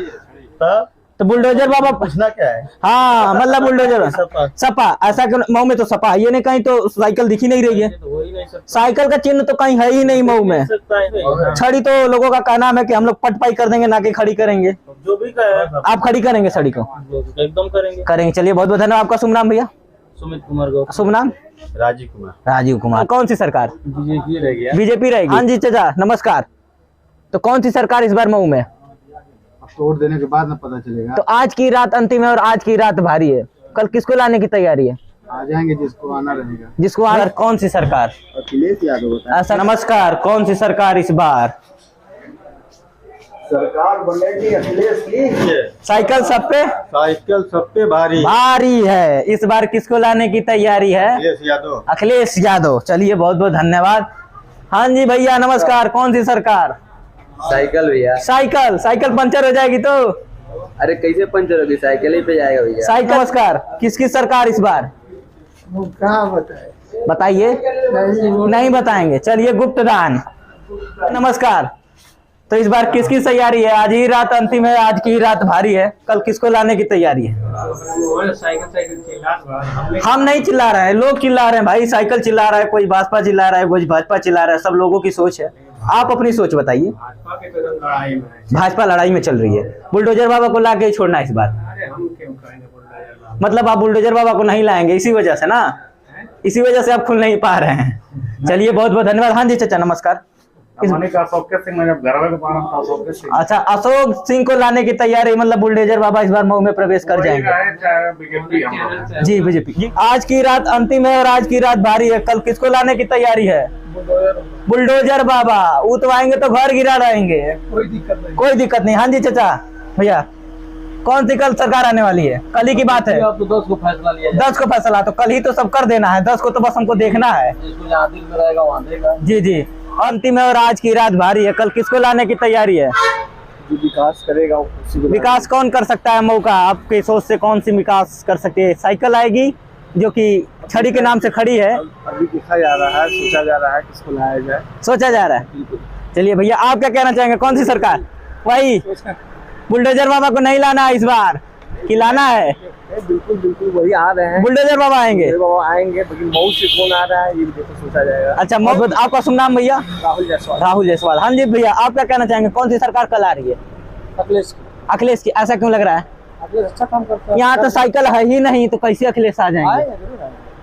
S1: तो बुलडोजर बाबा
S8: पूछना क्या है?
S1: हाँ मतलब बुलडोजर सपा। ऐसा क्यों? मऊ में तो सपा ये नहीं, कहीं तो साइकिल दिखी नहीं रही है। साइकिल का चिन्ह तो कहीं है ही नहीं मऊ में। छड़ी तो लोगों का कहना है कि हम लोग पटपाई कर देंगे, ना कि खड़ी करेंगे।
S5: जो भी कहे
S1: आप खड़ी करेंगे छड़ी को?
S5: एकदम करेंगे।
S1: चलिए, बहुत बहुत धन्यवाद। आपका शुभ नाम भैया?
S5: सुमित कुमार।
S1: शुभ नाम? राजीव कुमार। कौन सी सरकार? बीजेपी रहेगी। हाँ जी चाचा नमस्कार। तो कौन सी सरकार इस बार मऊ में?
S8: वोट देने के बाद ना पता चलेगा।
S1: तो आज की रात अंतिम है और आज की रात भारी है, कल किसको लाने की तैयारी है?
S8: आ जाएंगे जिसको आना रहेगा।
S1: जिसको आना। कौन सी सरकार?
S8: अखिलेश यादव।
S1: ऐसा नमस्कार। कौन सी सरकार इस बार?
S3: सरकार बनेगी अखिलेश की।
S1: साइकिल सब पे
S8: भारी
S1: भारी है। इस बार किसको लाने की तैयारी है?
S8: यादव।
S1: अखिलेश यादव। चलिए बहुत बहुत धन्यवाद। हाँ जी भैया नमस्कार। कौन सी सरकार?
S3: साइकिल भैया।
S1: साइकिल पंचर हो जाएगी तो?
S3: अरे कैसे पंचर होगी, साइकिल ही पे जाएगा भैया।
S1: साइकिल। नमस्कार। किसकी सरकार इस बार?
S4: कहाँ बताए?
S1: बताइए। नहीं बताएंगे। चलिए गुप्त दान। नमस्कार। तो इस बार किसकी तैयारी है? आज ही रात अंतिम है, आज की ही रात भारी है, कल किसको लाने की तैयारी है? हम नहीं चिल्ला रहे हैं, लोग चिल्ला रहे हैं भाई। साइकिल चिल्ला रहा है, कोई भाजपा चिल्ला रहा है, कोई भाजपा चिल्ला रहा है। सब लोगों की सोच है। आप अपनी सोच बताइए। भाजपा लड़ाई में चल रही है। बुलडोजर बाबा को ला के ही छोड़ना इस बार। मतलब आप बुलडोजर बाबा को नहीं लाएंगे इसी वजह से ना? इसी वजह से आप खुल नहीं पा रहे हैं। चलिए बहुत बहुत धन्यवाद। हाँ जी चाचा नमस्कार। अच्छा अशोक सिंह को लाने की तैयारी, मतलब बुलडोजर बाबा इस बार मऊ में प्रवेश कर जाएंगे। जी बीजेपी। आज की रात अंतिम है और आज की रात भारी है, कल किसको लाने की तैयारी है? बुलडोजर बाबा। वो तो आएंगे तो घर गिरा रहेंगे। कोई दिक्कत नहीं। हाँ जी चाचा भैया कौन सी कल सरकार आने वाली है? कल ही की बात है।
S2: अब तो 10 को फैसला लिया।
S1: 10 को फैसला, तो कल ही तो सब कर देना है। 10 को तो बस हमको देखना है।
S2: जहाँ दिल में रहेगा वहाँ देगा।
S1: जी जी अंतिम है और आज की रात भारी है, कल किसको लाने की तैयारी है?
S3: जो विकास करेगा उसी को।
S1: विकास कौन कर सकता है मऊ का? आपके सोच से कौन सी विकास कर सकती है? साइकिल आएगी जो कि छड़ी के नाम से खड़ी है।
S3: अभी देखा जा रहा है, सोचा जा रहा है किसको लाया जाए।
S1: सोचा जा रहा है। चलिए भैया आप क्या कहना चाहेंगे? कौन सी सरकार? वही बुलडोजर बाबा को नहीं लाना है इस बार कि लाना है?
S3: बिल्कुल बिल्कुल वही आ रहे हैं।
S1: बुलडोजर बाबा आएंगे।
S3: बाबा आएंगे, लेकिन मऊ से कौन आ रहा है ये भी देखो सोचा जाएगा।
S1: अच्छा मऊ। आपका शुभ नाम भैया?
S3: राहुल जायसवाल।
S1: राहुल जायसवाल। हाँ जी भैया आप क्या कहना चाहेंगे? कौन सी सरकार कल आ रही है? अखिलेश की। ऐसा क्यों लग रहा है?
S2: अखिलेश अच्छा काम करता है।
S1: यहाँ तो साइकिल है ही नहीं, तो कैसे अखिलेश आ जाएंगे?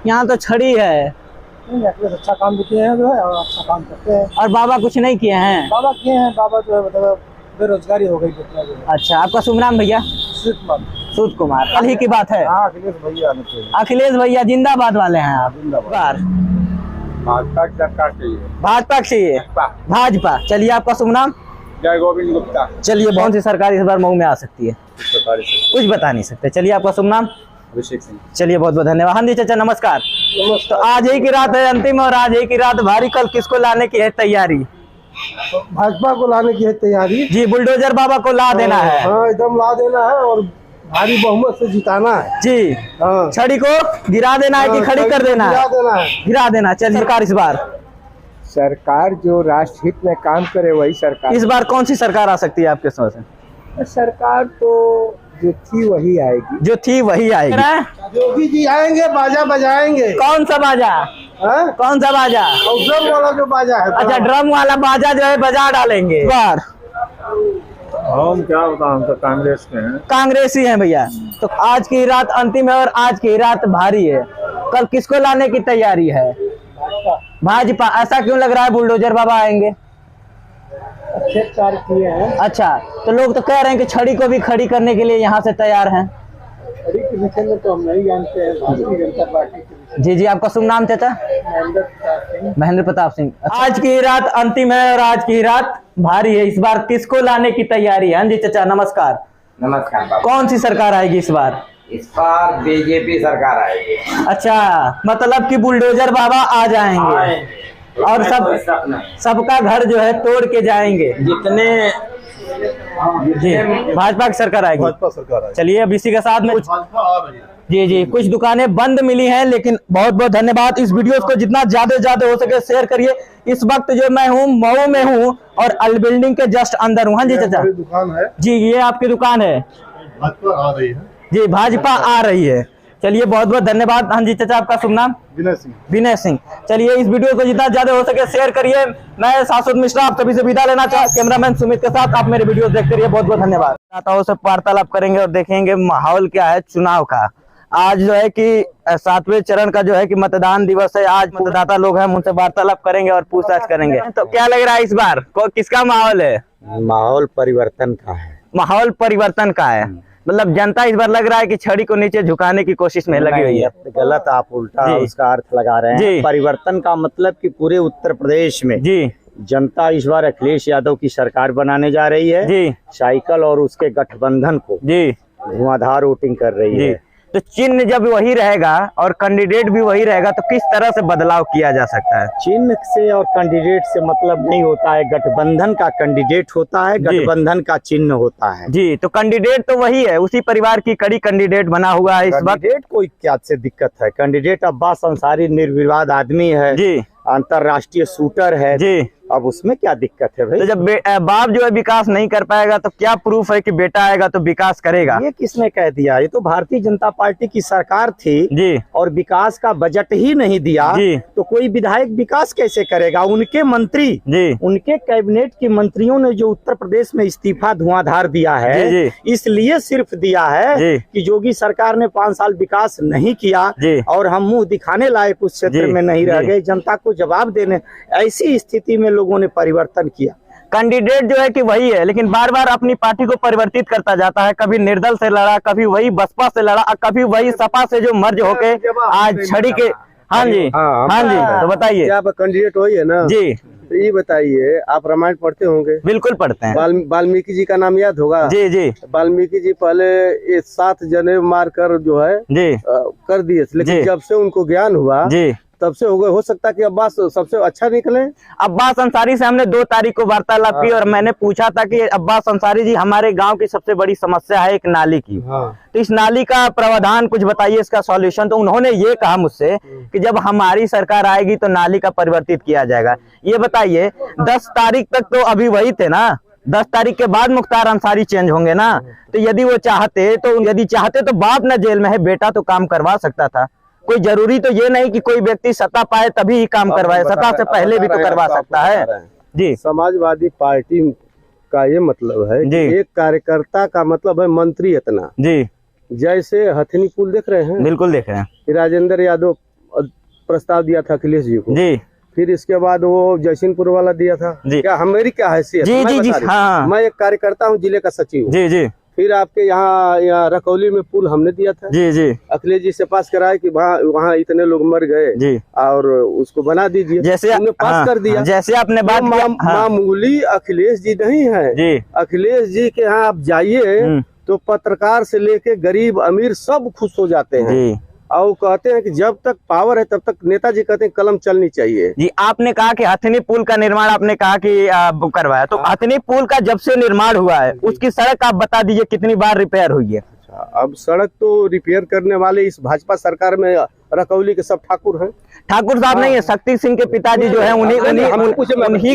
S1: यहाँ तो छड़ी है।
S2: अखिलेश अच्छा काम भी किए हैं जो है, और अच्छा काम करते हैं।
S1: और बाबा कुछ नहीं किए हैं?
S2: बाबा किए हैं। बाबा जो है मतलब बेरोजगारी हो गई कितना जो है।
S1: अच्छा आपका शुभ नाम भैया? सूद कुमार। कल ही की बात है।
S3: अखिलेश भैया आने चाहिए।
S1: अखिलेश भैया जिंदाबाद वाले हैं आप?
S3: भाजपा की सरकार चाहिए।
S1: भाजपा चाहिए। भाजपा। चलिए आपका शुभ नाम?
S3: जय गोविंद गुप्ता।
S1: चलिए बहुत सी सरकार इस बार मऊ में आ सकती है? कुछ बता नहीं सकते। चलिए आपका शुभ नाम?
S3: अभिषेक सिंह।
S1: चलिए बहुत बहुत धन्यवाद। हाँ जी चाचा नमस्कार। तो आज ही की रात है अंतिम और आज ही की रात भारी, कल किसको लाने की है तैयारी?
S4: भाजपा को लाने की है तैयारी।
S1: जी बुलडोजर बाबा को ला देना है।
S4: हाँ एकदम ला देना है और भारी बहुमत से जिताना है
S1: जी।
S4: हाँ।
S1: छड़ी को गिरा देना है कि खड़ी कर देना है?
S4: गिरा देना है।
S1: गिरा देना। चलिए सरकार इस बार?
S3: सरकार जो राष्ट्रहित में काम करे वही सरकार।
S1: इस बार कौन सी सरकार आ सकती है आपके समझ से?
S3: सरकार तो जो थी वही आएगी।
S1: जो थी वही आएगी।
S4: योगी जी आएंगे, बाजा बजाएंगे।
S1: कौन सा बाजा? कौन सा बाजा?
S4: ड्रम वाला जो बाजा है।
S1: अच्छा ड्रम वाला बाजा जो है बजा डालेंगे इस बार।
S10: हम क्या बताएं, हम तो कांग्रेस के हैं।
S1: कांग्रेसी हैं भैया। तो आज की रात अंतिम है और आज की रात भारी है, कल किसको लाने की तैयारी है? भाजपा। ऐसा क्यों लग रहा है? बुलडोजर बाबा आएंगे।
S2: अच्छे कार्य किए हैं।
S1: अच्छा तो लोग तो कह रहे हैं कि छड़ी को भी खड़ी करने के लिए यहाँ से तैयार हैं।
S2: छड़ी के विषय में तो हम नहीं जानते हैं। भारतीय जनता पार्टी के।
S1: जी जी आपका शुभ नाम चाचा? महेंद्र प्रताप सिंह। आज की रात अंतिम है और आज की रात भारी है, इस बार किसको लाने की तैयारी है? हाँ जी चाचा नमस्कार।
S3: नमस्कार।
S1: कौन सी सरकार आएगी इस बार?
S3: इस बार बीजेपी सरकार आएगी।
S1: अच्छा मतलब कि बुलडोजर बाबा आ जाएंगे और सबका घर जो है तोड़ के जाएंगे जितने। जी भाजपा की सरकार आएगी।
S4: भाजपा सरकार आएगी।
S1: चलिए अब इसी के साथ में जी जी कुछ दुकानें बंद मिली हैं, लेकिन बहुत बहुत धन्यवाद। इस वीडियो को जितना ज्यादा हो सके शेयर करिए। इस वक्त जो मैं हूँ मऊ में हूँ और अल बिल्डिंग के जस्ट अंदर हूँ। हाँ जी चाचा।
S4: दुकान है
S1: जी ये आपकी दुकान है?
S4: भाजपा आ रही है।
S1: जी भाजपा आ रही है। चलिए बहुत बहुत धन्यवाद। हाँ जी चाचा आपका शुभ नाम?
S4: विनय सिंह।
S1: विनय सिंह। चलिए इस वीडियो को जितना ज्यादा हो सके शेयर करिए। मैं शाश्वत मिश्रा आप सभी से विदा लेना कैमरामैन सुमित के साथ। आप मेरे वीडियो देखते रहिए। बहुत बहुत धन्यवाद। नेताओं से वार्तालाप करेंगे और देखेंगे माहौल क्या है चुनाव का। आज जो है कि 7वें चरण का जो है कि मतदान दिवस है। आज मतदाता लोग हैं, उनसे वार्तालाप करेंगे और पूछताछ करेंगे। तो क्या लग रहा है इस बार किसका माहौल है?
S3: माहौल परिवर्तन का है।
S1: माहौल परिवर्तन का है। मतलब जनता इस बार लग रहा है कि छड़ी को नीचे झुकाने की कोशिश में लगी हुई है।
S3: गलत आप उल्टा उसका अर्थ लगा रहे हैं। परिवर्तन का मतलब कि पूरे उत्तर प्रदेश में
S1: जी
S11: जनता इस बार अखिलेश यादव की सरकार बनाने जा रही है
S1: जी।
S11: साइकिल और उसके गठबंधन को
S1: जी
S11: धुआंधार वोटिंग कर रही
S1: जी।
S11: है।
S1: तो चिन्ह जब वही रहेगा और कैंडिडेट भी वही रहेगा तो किस तरह से बदलाव किया जा सकता है?
S11: चिन्ह से और कैंडिडेट से मतलब नहीं होता है, गठबंधन का कैंडिडेट होता है, गठबंधन का चिन्ह होता है
S1: जी। तो कैंडिडेट तो वही है, उसी परिवार की कड़ी कैंडिडेट बना हुआ है इस वक्त।
S11: कैंडिडेट कोई क्या से दिक्कत है? कैंडिडेट अब्बास अंसारी निर्विवाद आदमी है
S1: जी,
S11: अंतरराष्ट्रीय शूटर है
S1: जी।
S11: अब उसमें क्या दिक्कत है भाई?
S1: तो जब बाप जो है विकास नहीं कर पाएगा तो क्या प्रूफ है कि बेटा आएगा तो विकास करेगा?
S11: ये किसने कह दिया? ये तो भारतीय जनता पार्टी की सरकार थी
S1: जी
S11: और विकास का बजट ही नहीं दिया
S1: जी।
S11: तो कोई विधायक विकास कैसे करेगा? उनके मंत्री
S1: जी
S11: उनके कैबिनेट के मंत्रियों ने जो उत्तर प्रदेश में इस्तीफा धुआंधार दिया है
S1: जी, जी।
S11: इसलिए सिर्फ दिया है
S1: जी।
S11: कि योगी सरकार ने 5 साल विकास नहीं किया
S1: जी।
S11: और हम मुंह दिखाने लायक उस क्षेत्र
S1: जी,
S11: में नहीं रह
S1: जी।
S11: गए, जनता को जवाब देने। ऐसी स्थिति में लोगों ने परिवर्तन किया।
S1: कैंडिडेट जो है कि वही है लेकिन बार बार अपनी पार्टी को परिवर्तित करता जाता है। कभी निर्दल से लड़ा, कभी वही बसपा से लड़ा और कभी वही सपा से जो मर्ज होके आज छड़ी के। हाँ जी हाँ जी, तो बताइए।
S4: क्या कैंडिडेट वही है ना
S1: जी,
S4: तो ये बताइए, आप रामायण पढ़ते होंगे?
S1: बिल्कुल पढ़ते हैं।
S4: वाल्मीकि जी का नाम याद होगा?
S1: जी जी
S4: वाल्मीकि जी पहले ये 7 जने मार कर जो है
S1: जी
S4: कर दिए, लेकिन
S1: जी।
S4: जब से उनको ज्ञान हुआ
S1: जी
S4: तब से हो सकता है कि अब्बास सबसे अच्छा निकले।
S1: अब्बास अंसारी से हमने 2 तारीख को वार्तालाप की और मैंने पूछा था कि अब्बास अंसारी जी, हमारे गांव की सबसे बड़ी समस्या है एक नाली की। तो इस नाली का प्रावधान कुछ बताइए, इसका सॉल्यूशन। तो उन्होंने ये कहा मुझसे कि जब हमारी सरकार आएगी तो नाली का परिवर्तित किया जाएगा। ये बताइए 10 तारीख तक तो अभी वही थे ना, 10 तारीख के बाद मुख्तार अंसारी चेंज होंगे ना। तो यदि वो चाहते तो बाप न जेल में है, बेटा तो काम करवा सकता था। कोई जरूरी तो ये नहीं कि कोई व्यक्ति सत्ता पाए तभी ही काम करवाए, सत्ता से पहले भी तो करवा सकता है जी।
S4: समाजवादी पार्टी का ये मतलब है कि एक कार्यकर्ता का मतलब है मंत्री इतना
S1: जी।
S4: जैसे हथनी पुल देख रहे हैं?
S1: बिल्कुल देख रहे हैं।
S4: राजेंद्र यादव प्रस्ताव दिया था अखिलेश जी को जी। फिर इसके बाद वो जयसिंहपुर वाला दिया था जी। क्या हमारी क्या हैसियत?
S1: जी जी जी हाँ।
S4: मैं एक कार्यकर्ता हूँ, जिले का सचिव
S1: जी जी।
S4: फिर आपके यहाँ रकौली में पुल हमने दिया था
S1: जी जी।
S4: अखिलेश जी से पास कराया कि वहाँ इतने लोग मर गए जी और उसको बना दीजिए,
S1: जैसे
S4: उन्हें पास कर दिया।
S1: जैसे आपने बात
S4: मामूली अखिलेश जी नहीं है जी। अखिलेश जी के यहाँ आप जाइए तो पत्रकार से लेके गरीब अमीर सब खुश हो जाते हैं और वो कहते हैं कि जब तक पावर है तब तक नेताजी कहते हैं कलम चलनी चाहिए
S1: जी। आपने कहा कि हथनी पुल का निर्माण आपने कहा कि करवाया, तो हथनी पुल का जब से निर्माण हुआ है उसकी सड़क आप बता दीजिए कितनी बार रिपेयर हुई है?
S4: अब सड़क तो रिपेयर करने वाले इस भाजपा सरकार में रकौली के सब ठाकुर हैं।
S1: ठाकुर साहब नहीं है, शक्ति सिंह के पिताजी जो है उन्हीं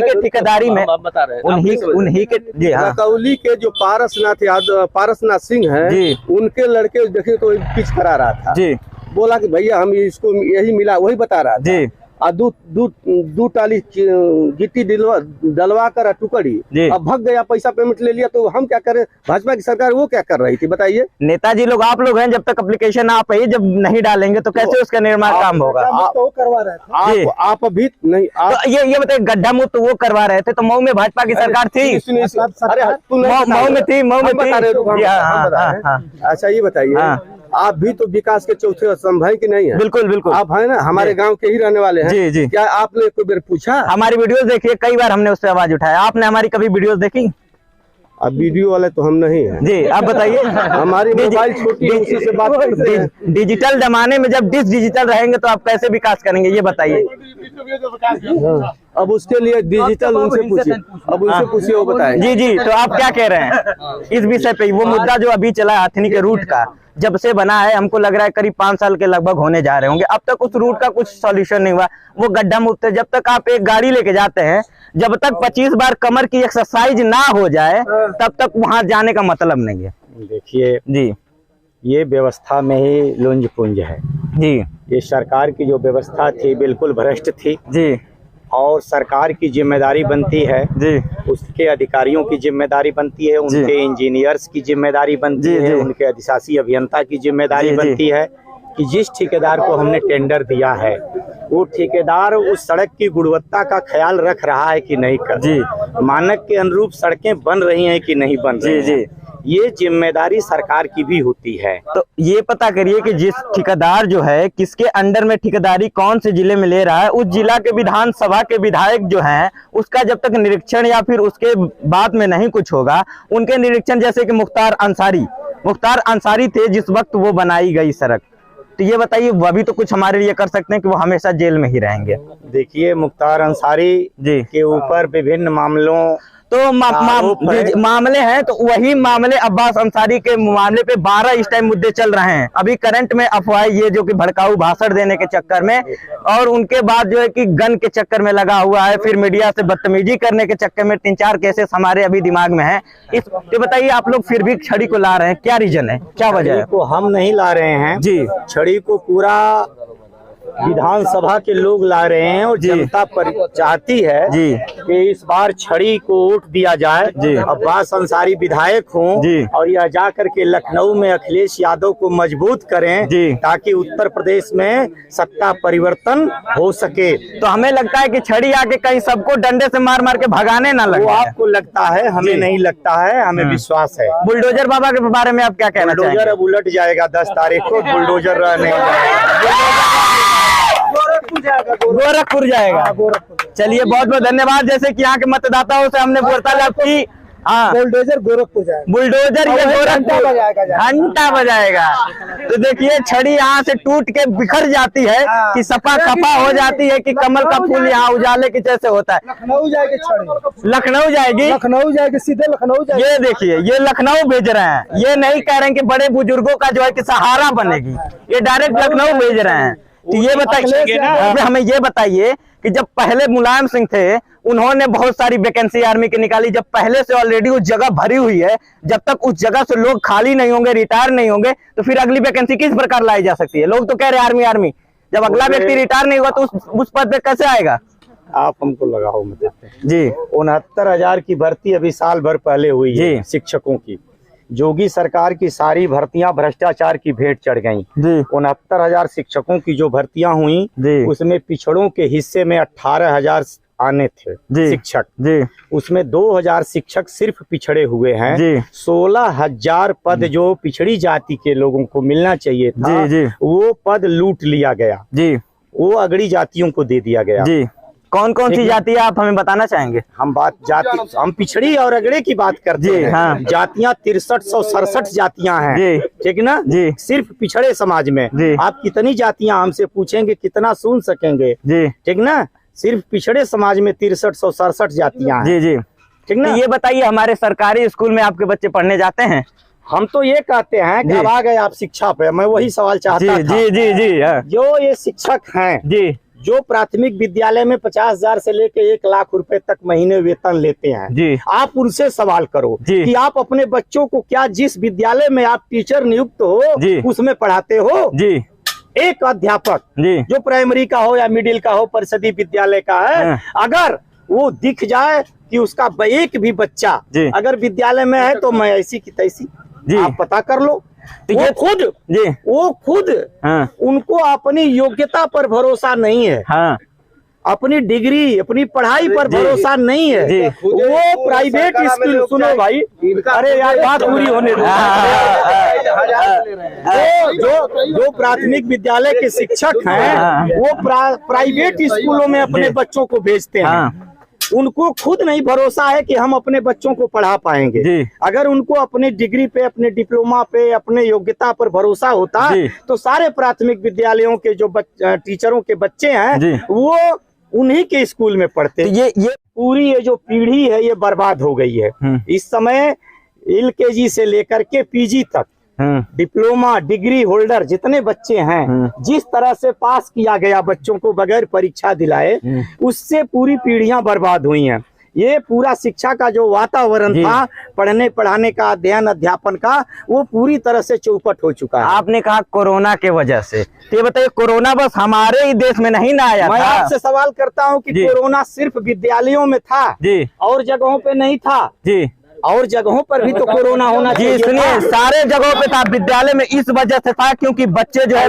S1: के ठेकेदारी में
S4: बता रहे
S1: उन्हीं के जी। हाँ,
S4: रकौली के जो पारसनाथ सिंह हैं उनके लड़के देखिए तो पिच करा रहा था जी। बोला कि भैया हम इसको यही मिला, वही बता रहा था जी। और दू टाली गिट्टी डलवा कर टुकड़ी, अब भग गया, पैसा पेमेंट ले लिया, तो हम क्या करें? भाजपा की सरकार वो क्या कर रही थी बताइए?
S1: नेताजी लोग आप लोग हैं, जब तक एप्लीकेशन आप ही जब नहीं डालेंगे तो कैसे उसका निर्माण काम होगा?
S4: तो करवा रहे थे आप अभी नहीं।
S1: तो ये बताइए, गड्ढा मुक्त वो करवा रहे थे तो मऊ में भाजपा की सरकार थी? मऊ में थी।
S4: अच्छा ये बताइए, आप भी तो विकास के चौथे स्तंभ है कि नहीं है?
S1: बिल्कुल बिल्कुल
S4: आप है ना, हमारे गांव के ही रहने वाले हैं
S1: जी जी।
S4: क्या आपने कोई बार पूछा?
S1: हमारी वीडियोस देखिए, कई बार हमने उससे आवाज उठाया, आपने हमारी कभी वीडियोस देखी?
S4: अब वीडियो वाले तो हम नहीं है
S1: जी। आप बताइए,
S4: हमारी मोबाइल छोटी है, उसी से बात करते हैं।
S1: डिजिटल जमाने में जब डिजिटल रहेंगे तो आप कैसे विकास करेंगे ये बताइए?
S4: अब उसके लिए डिजिटल उनसे पूछिए, अब उनसे पूछिए वो बताएं।
S1: जी जी। तो आप क्या कह रहे हैं इस विषय पे? वो मुद्दा जो अभी चला है हथनी के रूट का, जब से बना है हमको लग रहा है करीब 5 साल के लगभग होने जा रहे होंगे, अब तक उस रूट का कुछ सॉल्यूशन नहीं हुआ। वो गड्ढा मुक्त है, जब तक आप एक गाड़ी लेके जाते हैं, जब तक 25 बार कमर की एक्सरसाइज ना हो जाए तब तक वहां जाने का मतलब नहीं है।
S11: देखिए जी, ये व्यवस्था में ही लुंज पुंज है जी। ये सरकार की जो व्यवस्था थी बिल्कुल भ्रष्ट थी जी, और सरकार की जिम्मेदारी बनती है जी, उसके अधिकारियों की जिम्मेदारी बनती है, उनके इंजीनियर्स की जिम्मेदारी बनती है, उनके अधिशासी अभियंता की जिम्मेदारी बनती है कि जिस ठेकेदार को हमने टेंडर दिया है वो ठेकेदार उस सड़क की गुणवत्ता का ख्याल रख रहा है कि नहीं कर जी, मानक के अनुरूप सड़कें बन रही हैं कि नहीं बन रही जी। ये जिम्मेदारी सरकार की भी होती है।
S1: तो ये पता करिए कि जिस ठेकेदार जो है किसके अंडर में ठेकेदारी कौन से जिले में ले रहा है, उस जिला के विधानसभा के विधायक जो हैं उसका जब तक निरीक्षण या फिर उसके बाद में नहीं कुछ होगा, उनके निरीक्षण, जैसे कि मुख्तार अंसारी थे जिस वक्त वो बनाई गई सड़क, तो ये बताइए वो अभी तो कुछ हमारे लिए कर सकते हैं कि वो हमेशा जेल में ही रहेंगे?
S11: देखिए, मुख्तार अंसारी जी के ऊपर विभिन्न मामलों
S1: तो मामले हैं, तो वही मामले अब्बास अंसारी के मामले पे 12 इस टाइम मुद्दे चल रहे हैं अभी करंट में। अफवाह ये जो कि भड़काऊ भाषण देने के चक्कर में, और उनके बाद जो है कि गन के चक्कर में लगा हुआ है, फिर मीडिया से बदतमीजी करने के चक्कर में 3-4 केसेस हमारे अभी दिमाग में है। तो बताइए आप लोग फिर भी छड़ी को ला रहे हैं, क्या रीजन है, क्या वजह है?
S11: को हम नहीं ला रहे हैं जी, छड़ी को पूरा विधानसभा के लोग ला रहे हैं और जनता पर चाहती है जी कि इस बार छड़ी को वोट दिया जाए जी, अब्बास अंसारी विधायक हों जी, और यह जा करके लखनऊ में अखिलेश यादव को मजबूत करें जी, ताकि उत्तर प्रदेश में सत्ता परिवर्तन हो सके।
S1: तो हमें लगता है कि छड़ी आके कहीं सबको डंडे से मार मार के भगाने ना लगे।
S11: वो आपको लगता है, हमें नहीं लगता है, हमें विश्वास है।
S1: बुलडोजर बाबा के बारे में आप क्या कहना चाहेंगे?
S11: बुलडोजर अब उलट जाएगा 10 तारीख को, बुलडोजर रहने
S1: गोरखपुर जाएगा। चलिए बहुत बहुत धन्यवाद। जैसे कि यहाँ के मतदाताओं से हमने वार्तालाप की, हाँ बुलडोजर गोरखपुर जाएगा, बुलडोजर ये गोरखपुर घंटा बजाएगा। तो देखिए छड़ी यहाँ से टूट के बिखर जाती है कि सपा खपा हो जाती है कि कमल का फूल यहाँ उजाले के जैसे होता है।
S10: लखनऊ जाएगी छड़ी,
S1: लखनऊ जाएगी, सीधे लखनऊ जाएगी। ये देखिए ये लखनऊ भेज रहे हैं, ये नहीं कह रहे हैं कि बड़े बुजुर्गों का जो है कि सहारा बनेगी, ये डायरेक्ट लखनऊ भेज रहे हैं। तो ये बताइए, हमें ये बताइए कि जब पहले मुलायम सिंह थे उन्होंने बहुत सारी वैकेंसी आर्मी की निकाली, जब पहले से ऑलरेडी उस जगह भरी हुई है, जब तक उस जगह से लोग खाली नहीं होंगे, रिटायर नहीं होंगे, तो फिर अगली वैकेंसी किस प्रकार लाई जा सकती है? लोग तो कह रहे हैं आर्मी, जब अगला व्यक्ति रिटायर नहीं हुआ तो उस पद पे कैसे आएगा?
S11: आप हमको लगाओ मत जी। 69,000 की भर्ती अभी साल भर पहले हुई है शिक्षकों की। योगी सरकार की सारी भर्तियां भ्रष्टाचार की भेंट चढ़ गईं। 69,000 शिक्षकों की जो भर्तियां हुई उसमें पिछड़ों के हिस्से में 18,000 आने थे शिक्षक, उसमें 2,000 शिक्षक सिर्फ पिछड़े हुए हैं। 16,000 पद जो पिछड़ी जाति के लोगों को मिलना चाहिए था वो पद लूट लिया गया, वो अगड़ी जातियों को दे दिया गया।
S1: कौन कौन सी जाति है आप हमें बताना चाहेंगे?
S11: हम पिछड़ी और अगड़े की बात करते हैं। हाँ। जातियां 6367 जातियां हैं, ठीक ना जी, सिर्फ पिछड़े समाज में। आप कितनी जातियां हमसे पूछेंगे कितना सुन सकेंगे जी, ठीक ना, सिर्फ पिछड़े समाज में 6367 जातियां हैं जी, ठीक ना।
S1: ये बताइए हमारे सरकारी स्कूल में आपके बच्चे पढ़ने जाते हैं?
S11: हम तो ये कहते हैं कि अब आ गए आप शिक्षा पे, मैं वही सवाल चाहता था।
S1: जी।
S11: जो ये शिक्षक हैं जी, जो प्राथमिक विद्यालय में 50,000 से लेके 1 लाख रुपए तक महीने वेतन लेते हैं जी, आप उनसे सवाल करो कि आप अपने बच्चों को क्या जिस विद्यालय में आप टीचर नियुक्त हो उसमें पढ़ाते हो जी? एक अध्यापक जी जो प्राइमरी का हो या मिडिल का हो, परिषदीय विद्यालय का है, अगर वो दिख जाए कि उसका एक भी बच्चा अगर विद्यालय में है तो मैं ऐसी की तैसी, आप पता कर लो। तो वो खुद हाँ। उनको अपनी योग्यता पर भरोसा नहीं है, हाँ। अपनी डिग्री अपनी पढ़ाई पर भरोसा नहीं है, वो प्राइवेट स्कूल, सुनो भाई, अरे यार बात पूरी होने दो। जो प्राथमिक विद्यालय के शिक्षक हैं वो प्राइवेट स्कूलों में अपने बच्चों को भेजते हैं, उनको खुद नहीं भरोसा है कि हम अपने बच्चों को पढ़ा पाएंगे। अगर उनको अपने डिग्री पे, अपने डिप्लोमा पे, अपने योग्यता पर भरोसा होता तो सारे प्राथमिक विद्यालयों के जो टीचरों के बच्चे हैं वो उन्हीं के स्कूल में पढ़ते। ये पूरी ये जो पीढ़ी है ये बर्बाद हो गई है। इस समय LKG से लेकर के PG तक डिप्लोमा डिग्री होल्डर जितने बच्चे हैं, जिस तरह से पास किया गया बच्चों को बगैर परीक्षा दिलाए, उससे पूरी पीढ़ियां बर्बाद हुई हैं। ये पूरा शिक्षा का जो वातावरण था, पढ़ने पढ़ाने का, अध्ययन अध्यापन का, वो पूरी तरह से चौपट हो चुका है।
S1: आपने कहा कोरोना के वजह से, तो ये बताइए कोरोना बस हमारे ही देश में नहीं ना आया
S11: मैं
S1: था?
S11: आपसे सवाल करता हूँ कि कोरोना सिर्फ विद्यालयों में था और जगहों पे नहीं था जी, और जगहों पर भी तो कोरोना होना चाहिए।
S1: सुनिए, सारे जगहों पे था, विद्यालय में इस वजह से था क्योंकि बच्चे जो है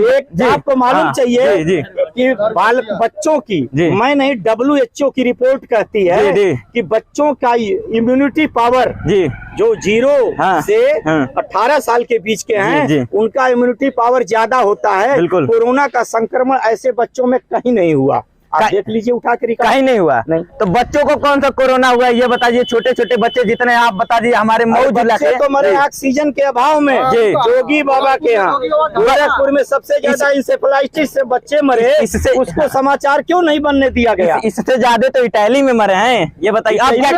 S11: आपको मालूम चाहिए कि बच्चों की, मैं नहीं, WHO की रिपोर्ट कहती है कि बच्चों का इम्यूनिटी पावर जो 0 से 18 साल के बीच के हैं उनका इम्यूनिटी पावर ज्यादा होता है। कोरोना का संक्रमण ऐसे बच्चों में कहीं नहीं हुआ। आप देख लीजिए उठा कर,
S1: कहीं नहीं हुआ। नहीं तो बच्चों को कौन सा कोरोना हुआ ये बताइए? छोटे छोटे बच्चे जितने आप बता दीजिए हमारे मऊ जिला के
S11: तो मरे ऑक्सीजन के अभाव में। जोगी बाबा के यहाँ गोरखपुर में सबसे ज्यादा इंसेफेलाइटिस से बच्चे मरे, इससे उसको समाचार क्यों नहीं बनने दिया गया?
S1: इससे ज्यादा तो इटली में मरे हैं, ये बताइए आप क्या?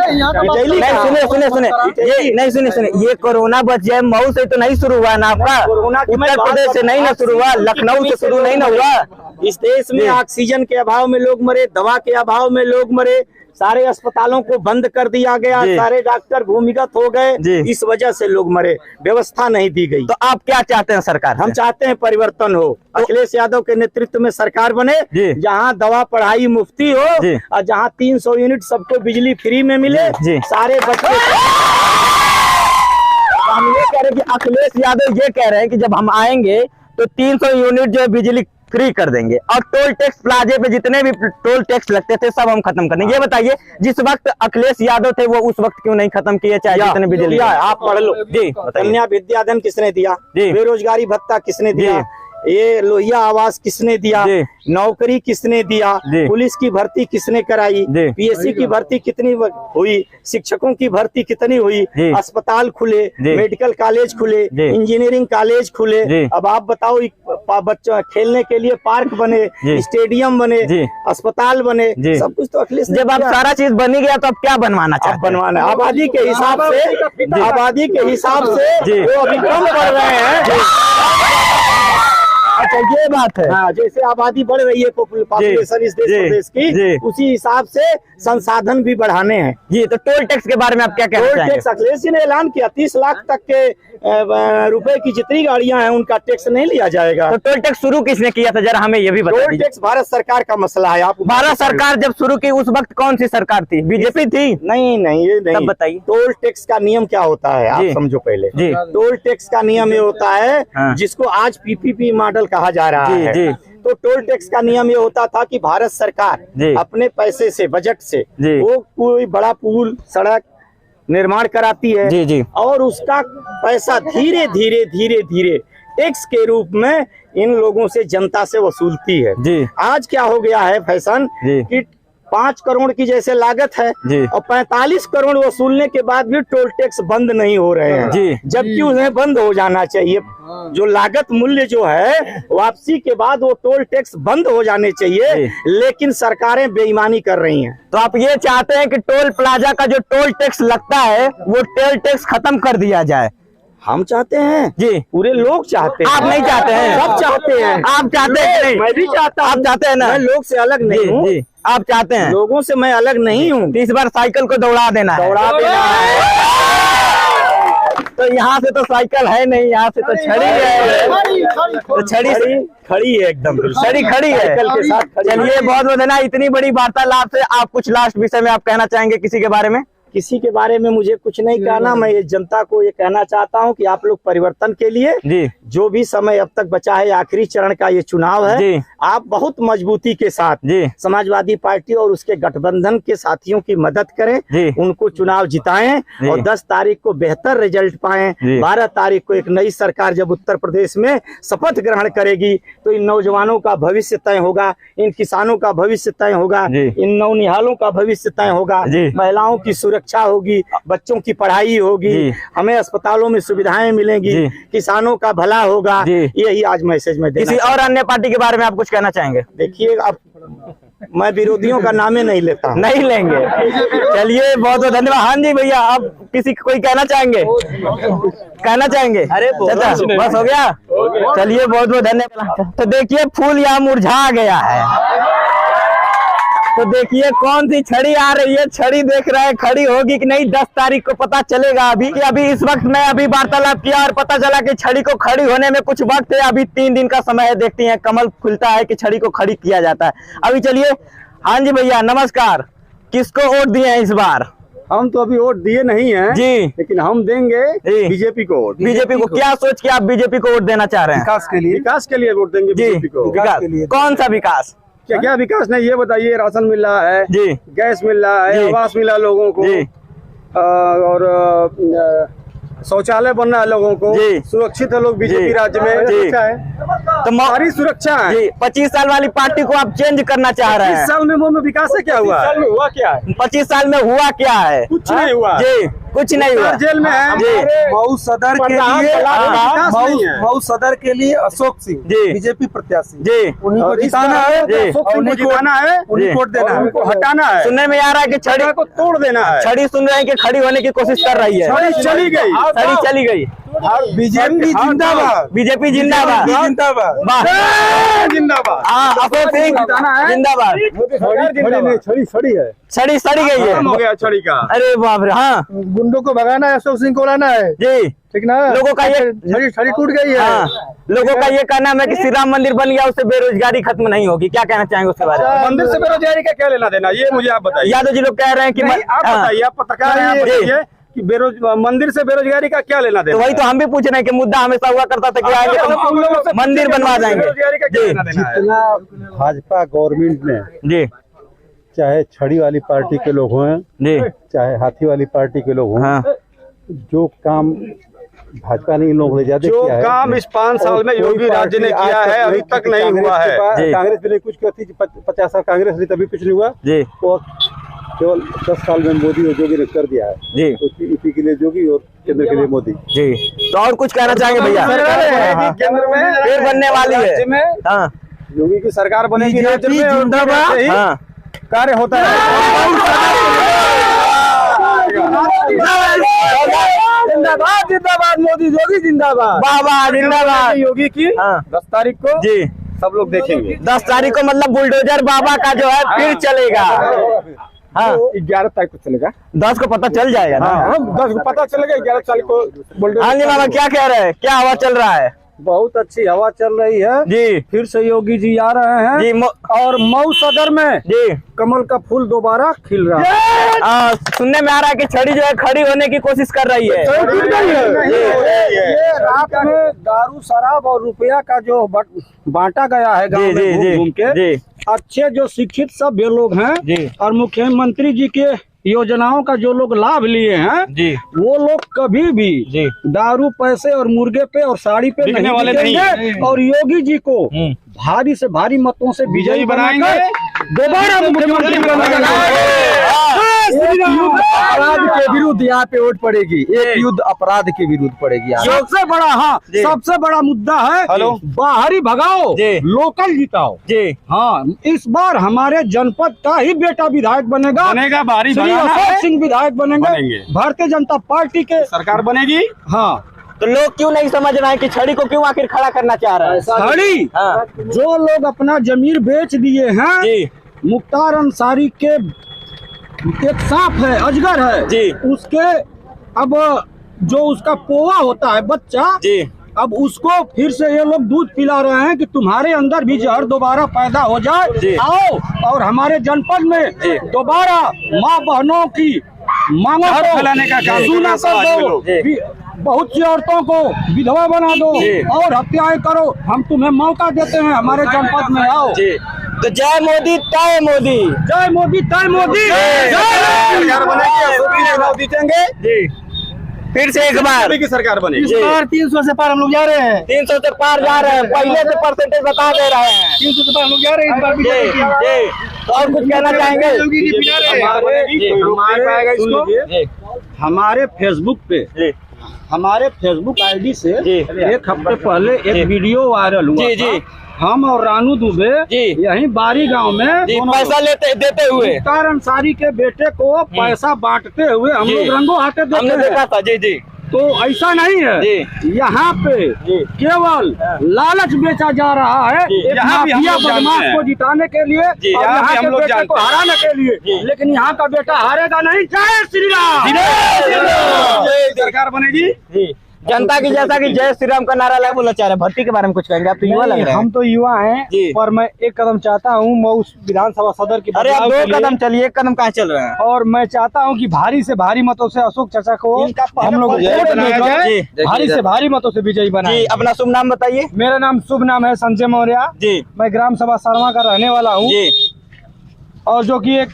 S1: सुने ये कोरोना बच जाए मऊ से तो नहीं शुरू हुआ ना आपका? उत्तर प्रदेश से नहीं ना शुरू हुआ, लखनऊ से शुरू नहीं ना हुआ?
S11: इस देश में ऑक्सीजन के अभाव में लोग मरे, दवा के अभाव में लोग मरे, सारे अस्पतालों को बंद कर दिया गया, सारे डॉक्टर भूमिगत हो गए, इस वजह से लोग मरे, व्यवस्था नहीं दी गई।
S1: तो आप क्या चाहते हैं सरकार?
S11: हम चाहते हैं परिवर्तन हो, अखिलेश यादव के नेतृत्व में सरकार बने, जहां दवा पढ़ाई मुफ्ती हो और जहां 300 यूनिट सबको बिजली फ्री में मिले, सारे बच्चे।
S1: हम ये कह रहे हैं कि अखिलेश यादव ये कह रहे हैं कि जब हम आएंगे तो 300 यूनिट जो है बिजली फ्री कर देंगे और टोल टैक्स प्लाजे पे जितने भी टोल टैक्स लगते थे सब हम खत्म कर देंगे। ये बताइए जिस वक्त अखिलेश यादव थे वो उस वक्त क्यों नहीं खत्म किए, चाहे जितने बिजली?
S11: आप पढ़ लो जी। कन्या विद्याधन किसने दिया? बेरोजगारी भत्ता किसने दिया? ये लोहिया आवास किसने दिया? नौकरी किसने दिया? पुलिस की भर्ती किसने कराई? PSC की भर्ती कितनी हुई? शिक्षकों की भर्ती कितनी हुई? अस्पताल खुले, मेडिकल कॉलेज खुले, इंजीनियरिंग कॉलेज खुले। अब आप बताओ, बच्चों खेलने के लिए पार्क बने, स्टेडियम बने, अस्पताल बने, सब कुछ तो अखिलेश।
S1: जब आप सारा चीज बनी गया तो अब क्या बनवाना चाहते हैं?
S11: बनवाना आबादी के हिसाब से वो अभी कम बढ़ रहे हैं।
S1: अच्छा ये बात है।
S11: हाँ, जैसे आबादी बढ़ रही है पॉपुलेशन इस देश की, उसी हिसाब से संसाधन भी बढ़ाने हैं।
S1: जी, तो टोल टैक्स के बारे में आप क्या कहना चाहेंगे?
S11: टोल टैक्स अखिलेश जी ने ऐलान किया 30 लाख तक के रुपए की जितनी गाड़ियां हैं उनका टैक्स नहीं लिया जाएगा।
S1: तो टोल टैक्स शुरू किसने किया था, जरा हमें ये भी बताइए।
S11: टोल टैक्स भारत सरकार का मसला है। आप
S1: भारत सरकार जब शुरू की उस वक्त कौन सी सरकार थी? बीजेपी थी?
S11: नहीं, ये नहीं।
S1: तब बताइए
S11: टोल टैक्स का नियम क्या होता है, आप समझो पहले। टोल टैक्स का नियम ये होता है जिसको आज PPP मॉडल कहा जा रहा है। तो टोल टैक्स का नियम ये होता था कि भारत सरकार अपने पैसे से, बजट से वो कोई बड़ा पुल, सड़क निर्माण कराती है और उसका पैसा धीरे धीरे टैक्स के रूप में इन लोगों से, जनता से वसूलती है। आज क्या हो गया है फैशन कि 5 करोड़ की जैसे लागत है और 45 करोड़ वसूलने के बाद भी टोल टैक्स बंद नहीं हो रहे हैं, जबकि उन्हें बंद हो जाना चाहिए। जो लागत मूल्य जो है वापसी के बाद वो टोल टैक्स बंद हो जाने चाहिए, लेकिन सरकारें बेईमानी कर रही हैं।
S1: तो आप ये चाहते हैं कि टोल प्लाजा का जो टोल टैक्स लगता है वो टोल टैक्स खत्म कर दिया जाए?
S11: हम चाहते हैं
S1: जी,
S11: पूरे लोग चाहते हैं।
S1: आप नहीं चाहते हैं?
S11: सब चाहते हैं।
S1: आप चाहते हैं नहीं?
S11: मैं भी चाहता हूं।
S1: आप चाहते हैं ना?
S11: मैं लोग से अलग नहीं हूँ।
S1: आप चाहते हैं?
S11: लोगों से मैं अलग नहीं हूँ।
S1: इस बार साइकिल को दौड़ा देना है। तो यहाँ से तो साइकिल है नहीं, यहाँ से तो छड़ी है। तो छड़ी
S11: खड़ी है, एकदम
S1: छड़ी खड़ी है साइकिल के साथ। चलिए बहुत बहुत धन्यवाद इतनी बड़ी वार्तालाप से। आप कुछ लास्ट विषय में आप कहना चाहेंगे किसी के बारे में?
S11: किसी के बारे में मुझे कुछ नहीं कहना। मैं ये जनता को ये कहना चाहता हूँ कि आप लोग परिवर्तन के लिए जो भी समय अब तक बचा है, आखिरी चरण का ये चुनाव है, आप बहुत मजबूती के साथ समाजवादी पार्टी और उसके गठबंधन के साथियों की मदद करें, उनको चुनाव जिताएं और 10 तारीख को बेहतर रिजल्ट पाएं। 12 तारीख को एक नई सरकार जब उत्तर प्रदेश में शपथ ग्रहण करेगी तो इन नौजवानों का भविष्य तय होगा, इन किसानों का भविष्य तय होगा, इन नौनिहालों का भविष्य तय होगा, महिलाओं की सुरक्षा होगी, बच्चों की पढ़ाई होगी, हमें अस्पतालों में सुविधाएं मिलेंगी, किसानों का भला होगा। यही आज मैसेज में
S1: किसी और अन्य पार्टी के बारे में आप कुछ कहना चाहेंगे?
S11: देखिए, अब मैं विरोधियों का नाम नहीं लेता,
S1: नहीं लेंगे। चलिए बहुत बहुत धन्यवाद। हाँ जी भैया, आप किसी कोई कहना चाहेंगे? कहना चाहेंगे? अरे बस हो गया। चलिए बहुत बहुत धन्यवाद। तो देखिए फूल यहाँ मुरझा गया है। तो देखिए कौन सी छड़ी आ रही है, छड़ी देख रहे हैं खड़ी होगी कि नहीं 10 तारीख को पता चलेगा। अभी इस वक्त मैं अभी वार्तालाप किया और पता चला कि छड़ी को खड़ी होने में कुछ वक्त है, अभी 3 दिन का समय है। देखते हैं कमल खुलता है कि छड़ी को खड़ी किया जाता है। अभी चलिए, हाँ जी भैया नमस्कार, किसको वोट दिए हैं इस बार?
S4: हम तो अभी वोट दिए नहीं हैं
S1: जी, लेकिन
S4: हम देंगे बीजेपी को वोट।
S1: बीजेपी को क्या सोच के आप बीजेपी को वोट देना चाह रहे हैं?
S4: विकास के लिए वोट देंगे बीजेपी को।
S1: विकास के लिए कौन सा विकास?
S4: क्या विकास नहीं, ये बताइए। राशन मिल रहा है
S1: जी,
S4: गैस मिल रहा है, आवास मिला लोगों को जी, और शौचालय बन रहा है लोगों को, सुरक्षित है लोग बीजेपी राज्य में। अच्छा है तो हमारी सुरक्षा है।
S1: 25 साल वाली पार्टी को आप चेंज करना चाह रहे हैं।
S4: 25 साल में वो में विकास है क्या हुआ?
S1: 25 साल में हुआ क्या है? 25 साल में हुआ क्या है?
S4: कुछ नहीं हुआ
S1: जी, कुछ नहीं हुआ।
S4: जेल में है।
S10: मऊ सदर के लिए मऊ सदर के लिए अशोक सिंह जी, बीजेपी प्रत्याशी जी,
S4: उन्हीं को जिताना है, जिताना है, उन्हीं को वोट देना है, उनको हटाना है।
S1: सुनने में आ रहा है कि छड़ी
S4: को तोड़ देना है।
S1: छड़ी सुन रहे हैं कि खड़ी होने की कोशिश कर रही है।
S4: छड़ी चली गई,
S1: छड़ी चली गई।
S10: बीजेपी जिंदाबाद,
S1: बीजेपी जिंदाबाद,
S4: जिंदाबाद जिंदाबाद।
S1: हाँ, अशोक सिंह जिंदाबाद।
S4: छड़ी सड़ी है,
S1: छड़ी सड़ी गई है।
S4: हो गया छड़ी का।
S1: अरे बाप रे। हाँ,
S4: गुंडों को भगाना है, अशोक सिंह को लाना है
S1: जी,
S4: ठीक ना।
S1: लोगों का ये
S4: छड़ी टूट गई है।
S1: लोगों का ये कहना है कि श्री राम मंदिर बन गया उससे बेरोजगारी खत्म नहीं होगी। क्या कहना चाहेंगे उसके बारे में?
S4: मंदिर से बेरोजगारी का क्या लेना देना, ये मुझे आप बताइए।
S1: यादव जी लोग कह रहे हैं कि
S4: आप बताइए, आप पत्रकार हैं, आप बताइए कि मंदिर से बेरोजगारी का क्या लेना देना?
S1: तो वही तो हम भी पूछ रहे हैं कि मुद्दा हमेशा हुआ करता था कि आएंगे तो मंदिर बनवा देंगे।
S4: जितना भाजपा गवर्नमेंट ने
S1: जी,
S4: चाहे छड़ी वाली पार्टी के लोग हों
S1: जी,
S4: चाहे हाथी वाली पार्टी के लोग हों,
S1: हाँ,
S4: जो काम भाजपा ने इन लोगों ने ज्यादा किया है, काम इस 5 साल में योगी राज्य ने किया है, अभी तक नहीं हुआ है। कांग्रेस भी कुछ करती, 50 साल कांग्रेस ने तभी कुछ नहीं हुआ जी। तो केवल 10 साल में मोदी और योगी ने कर दिया है जी। यूपी के लिए योगी और केंद्र के लिए मोदी जी।
S1: तो और कुछ कहना चाहेंगे भैया?
S4: केंद्र में
S1: फिर बनने वाली है, हाँ,
S4: योगी की सरकार बनेगी राज्य में,
S1: जिंदाबाद
S4: कार्य होता है।
S1: जिंदाबाद जिंदाबाद मोदी, योगी जिंदाबाद, बाबा जिंदाबाद।
S4: योगी की 10 तारीख को जी सब लोग देखेंगे।
S1: 10 तारीख को मतलब बुलडोजर बाबा का जो है फिर चलेगा। हाँ,
S4: 11 तारीख को चलेगा।
S1: 10 को पता चल जाएगा ना?
S4: 10 को पता चलेगा, 11 तारीख को बुलडोजर।
S1: हाँ जी मामा, क्या कह रहे हैं? क्या हवा चल रहा है?
S4: बहुत अच्छी हवा चल रही है जी। फिर से योगी जी आ रहे हैं जी, और मऊ सदर में जी कमल का फूल दोबारा खिल रहा है।
S1: सुनने में आ रहा है कि छड़ी जो है खड़ी होने की कोशिश कर रही है।
S4: ये रात में दारू शराब और रुपया का जो बांटा गया है गाँव में घूम के, अच्छे जो शिक्षित सभ्य लोग हैं और मुख्यमंत्री जी के योजनाओं का जो लोग लाभ लिए हैं जी, वो लोग कभी भी जी दारू पैसे और मुर्गे पे और साड़ी पे नहीं वाले नहीं, और योगी जी को भारी से भारी मतों से विजयी बनाएंगे, दोबारा मुख्यमंत्री बनाएंगे। अपराध के विरुद्ध यहाँ पे वोट पड़ेगी, एक युद्ध अपराध के विरुद्ध पड़ेगी। सबसे बड़ा, हाँ, सबसे बड़ा मुद्दा है बाहरी भगाओ, लोकल जिताओ जी। हाँ, इस बार हमारे जनपद का ही बेटा विधायक बनेगा, बाहरी अशोक सिंह विधायक बनेंगे, भारतीय जनता पार्टी के सरकार बनेगी। हाँ,
S1: तो लोग क्यों नहीं समझ रहे हैं कि छड़ी को क्यों आखिर खड़ा करना चाह रहा है?
S4: छड़ी, हाँ, जो लोग अपना जमीर बेच दिए हैं जी, मुख्तार अंसारी के एक सांप है, अजगर है जी, उसके अब जो उसका पोवा होता है बच्चा जी, अब उसको फिर से ये लोग दूध पिला रहे हैं कि तुम्हारे अंदर भी जहर दोबारा पैदा हो जाए, आओ और हमारे जनपद में दोबारा माँ बहनों की मांगों को फैलाने का काम सुना कर दो, बहुत सी औरतों को विधवा बना दो और हत्याएं करो। हम तुम्हें मौका देते हैं, हमारे जनपद में आओ।
S1: तो जय मोदी तय मोदी,
S4: जय मोदी तय मोदी, जीतेंगे जी।
S1: फिर से एक बार
S4: की सरकार बनेगी।
S1: इस बार 300 से पार हम लोग जा रहे हैं, 300 से पार जा रहे हैं, पहले से परसेंटेज बता दे रहे हैं, 300 से पार हम लोग जा रहे हैं इस बार भी। तो और कुछ कहना चाहेंगे?
S4: हमारे फेसबुक पे, हमारे फेसबुक आईडी से एक हफ्ते पहले एक वीडियो वायरल हुआ जी। हम और रानू दुबे यहीं बारी गांव में
S1: पैसा देते हुए
S4: मुख्तार अंसारी के बेटे को पैसा बांटते हुए हम लोग रंगों हाथे
S1: देखा था जी जी।
S4: तो ऐसा नहीं है, यहाँ पे केवल लालच बेचा जा रहा है, यहाँ बदमाश को जिताने के लिए और यहाँ के बेटे को हराने के लिए, लेकिन यहाँ का बेटा हारेगा नहीं। जय श्री राम, सरकार बनेगी
S1: जनता की जैसा कि जय श्री राम का नारा लगा बोला चाह रहे हैं, भर्ती के बारे में कुछ कहेंगे? आप तो युवा लग रहे हैं।
S10: हम तो युवा हैं पर मैं एक कदम चाहता हूँ मऊ विधानसभा सदर की।
S1: अरे आप 2 कदम चलिए, 1 कदम कहाँ चल रहे हैं?
S10: और मैं चाहता हूँ कि भारी से भारी मतों से अशोक चाचा को हम लोग भारी से भारी मतों से विजयी बनाए।
S1: अपना शुभ नाम बताइए।
S10: मेरा नाम शुभ नाम है संजय मौर्य जी। मैं ग्राम सभा सरवा का रहने वाला हूँ और जो कि एक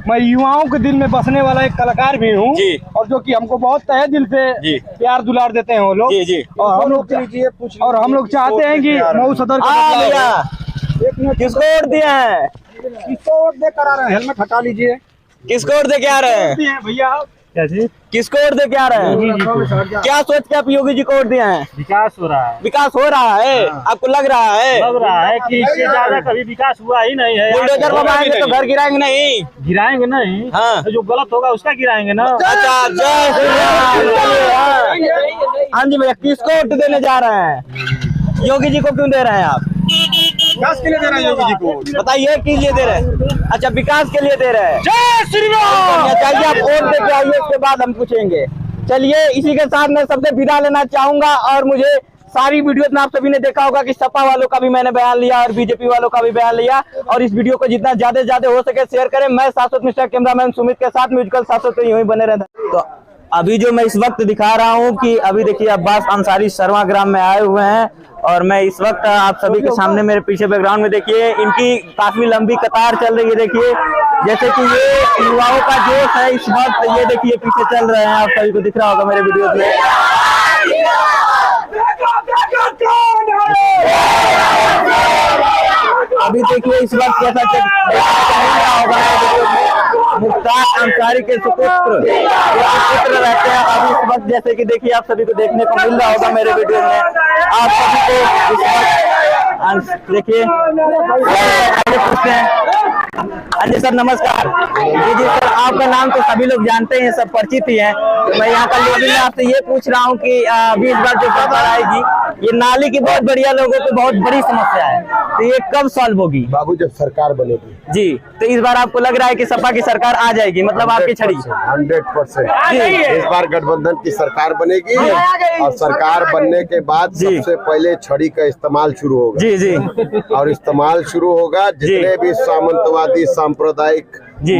S10: मैं युवाओं के दिल में बसने वाला एक कलाकार भी हूँ और जो कि हमको बहुत तहे दिल से प्यार दुलार देते हैं वो लोग। और हम लोग चाहते हैं कि मऊ सदर
S1: किसको वोट दिया है?
S10: किसको वोट दे कर आ रहे हैं? हेलमेट हटा लीजिए।
S1: किसको वोट दे के आ रहे हैं
S10: भैया?
S1: किसको वोट दे के आ रहे हैं? क्या सोच के आप योगी जी को वोट दिए हैं?
S10: विकास हो रहा है।
S1: विकास हो रहा है? आपको लग रहा है
S10: कि इससे ज्यादा कभी विकास हुआ ही नहीं है।
S1: बुलडोजर लगाएंगे तो घर गिराएंगे नहीं?
S10: गिराएंगे नहीं।
S1: हाँ।
S10: तो जो गलत होगा उसका गिराएंगे ना।
S1: अच्छा जय श्री राम। हाँ जी भैया, किसको वोट देने जा रहे हैं? योगी जी को क्यों दे रहे हैं आप?
S10: विकास के लिए दे रहे हैं योगी जी को।
S1: बताइए किस लिए दे रहे हैं? अच्छा विकास के लिए दे रहे हैं।
S10: जय श्री राम।
S1: चाहिए आप वोट दे के आइए, उसके बाद हम पूछेंगे। चलिए इसी के साथ मैं सबसे विदा लेना चाहूंगा और मुझे सारी वीडियो में आप सभी ने देखा होगा कि सपा वालों का भी मैंने बयान लिया और बीजेपी वालों का भी बयान लिया और इस वीडियो को जितना ज्यादा से ज्यादा हो सके शेयर करें। मैं शाश्वत मिश्रा कैमरामैन सुमित के साथ म्यूजिकल शाश्वत तो यूं ही बने रहता। तो अभी जो मैं इस वक्त दिखा रहा हूँ कि अभी देखिए अब्बास अंसारी सरवा ग्राम में आए हुए हैं और मैं इस वक्त आप सभी के सामने मेरे पीछे बैकग्राउंड में देखिए इनकी काफी लंबी कतार चल रही है। देखिए जैसे कि ये युवाओं का जोश है इस वक्त, ये देखिए पीछे चल रहे हैं, आप सभी को दिख रहा होगा मेरे वीडियो में। अभी देखिए इस वक्त कैसा चल रहा होगा मुख्तार अंसारी के सुपुत्र रहते हैं। अभी इस वक्त जैसे कि देखिए आप सभी को देखने को मिल रहा होगा मेरे वीडियो में, आप सभी को इस वक्त देखिए। हाँ जी सर नमस्कार। जी सर, आपका नाम तो सभी लोग जानते हैं, सब परिचित ही है। तो मैं यहाँ का लोग में आपसे ये पूछ रहा हूँ कि अभी इस बार जो सरकार आएगी, ये नाली की बहुत बढ़िया लोगों को बहुत बड़ी समस्या है, तो ये कब सॉल्व होगी?
S3: बाबू जब सरकार बनेगी
S1: जी, तो इस बार आपको लग रहा है कि सपा की सरकार आ जाएगी, मतलब आपकी छड़ी
S3: 100%। इस बार गठबंधन की सरकार बनेगी और सरकार बनने के बाद सबसे पहले छड़ी का इस्तेमाल शुरू होगा।
S1: जी जी,
S3: और इस्तेमाल शुरू होगा जितने भी सामंतवादी सांप्रदायिक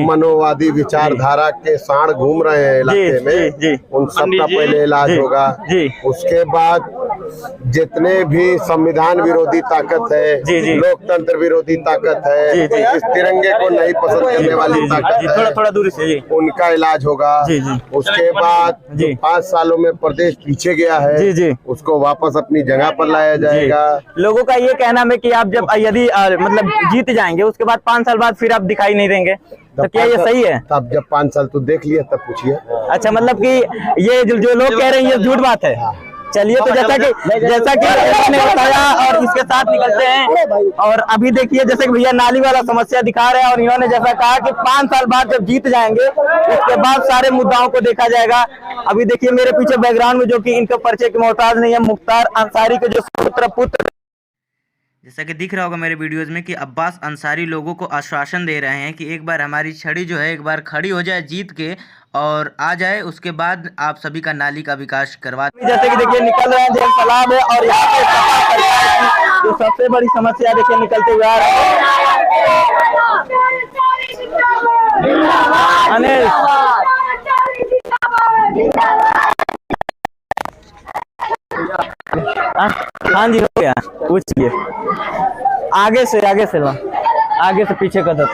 S3: मनोवादी विचारधारा के सांड घूम रहे हैं इलाके में, उन सबका पहले इलाज होगा। उसके बाद जितने भी संविधान विरोधी ताकत है, लोकतंत्र विरोधी ताकत है, इस तिरंगे को नहीं पसंद करने वाली ताकत है,
S1: थोड़ा दूर से
S3: उनका इलाज होगा। उसके बाद 5 सालों में प्रदेश पीछे गया है, उसको वापस अपनी जगह पर लाया जाएगा।
S1: लोगों का ये कहना है कि आप जब यदि मतलब जीत जाएंगे उसके बाद 5 साल बाद फिर आप दिखाई नहीं देंगे, तो क्या ये सही है?
S3: तब जब 5 साल तो देख लिया तब पूछिए।
S1: अच्छा, मतलब कि ये जो लोग कह रहे हैं ये झूठ बात है। चलिए, तो जैसा कि मैंने बताया और इसके साथ निकलते हैं। और अभी देखिए जैसे कि भैया नाली वाला समस्या दिखा रहे हैं और इन्होंने जैसा कहा कि 5 साल बाद जब जीत जाएंगे उसके बाद सारे मुद्दाओं को देखा जाएगा। अभी देखिए मेरे पीछे बैकग्राउंड में जो कि इनके परिचय के मोहताज नहीं है, मुख्तार अंसारी के जो पुत्र जैसा कि दिख रहा होगा मेरे वीडियोस में कि अब्बास अंसारी लोगों को आश्वासन दे रहे हैं कि एक बार हमारी छड़ी जो है एक बार खड़ी हो जाए जीत के और आ जाए, उसके बाद आप सभी का नाली का विकास करवा। जैसे कि देखिए निकल रहे हैं जल तालाब है और यहाँ पे सपा सरकार की जो सबसे बड़ी समस्या देखिए निकलते हुए आ रहे हैं। हाँ जी हो गया, पूछिए आगे से पीछे का दस।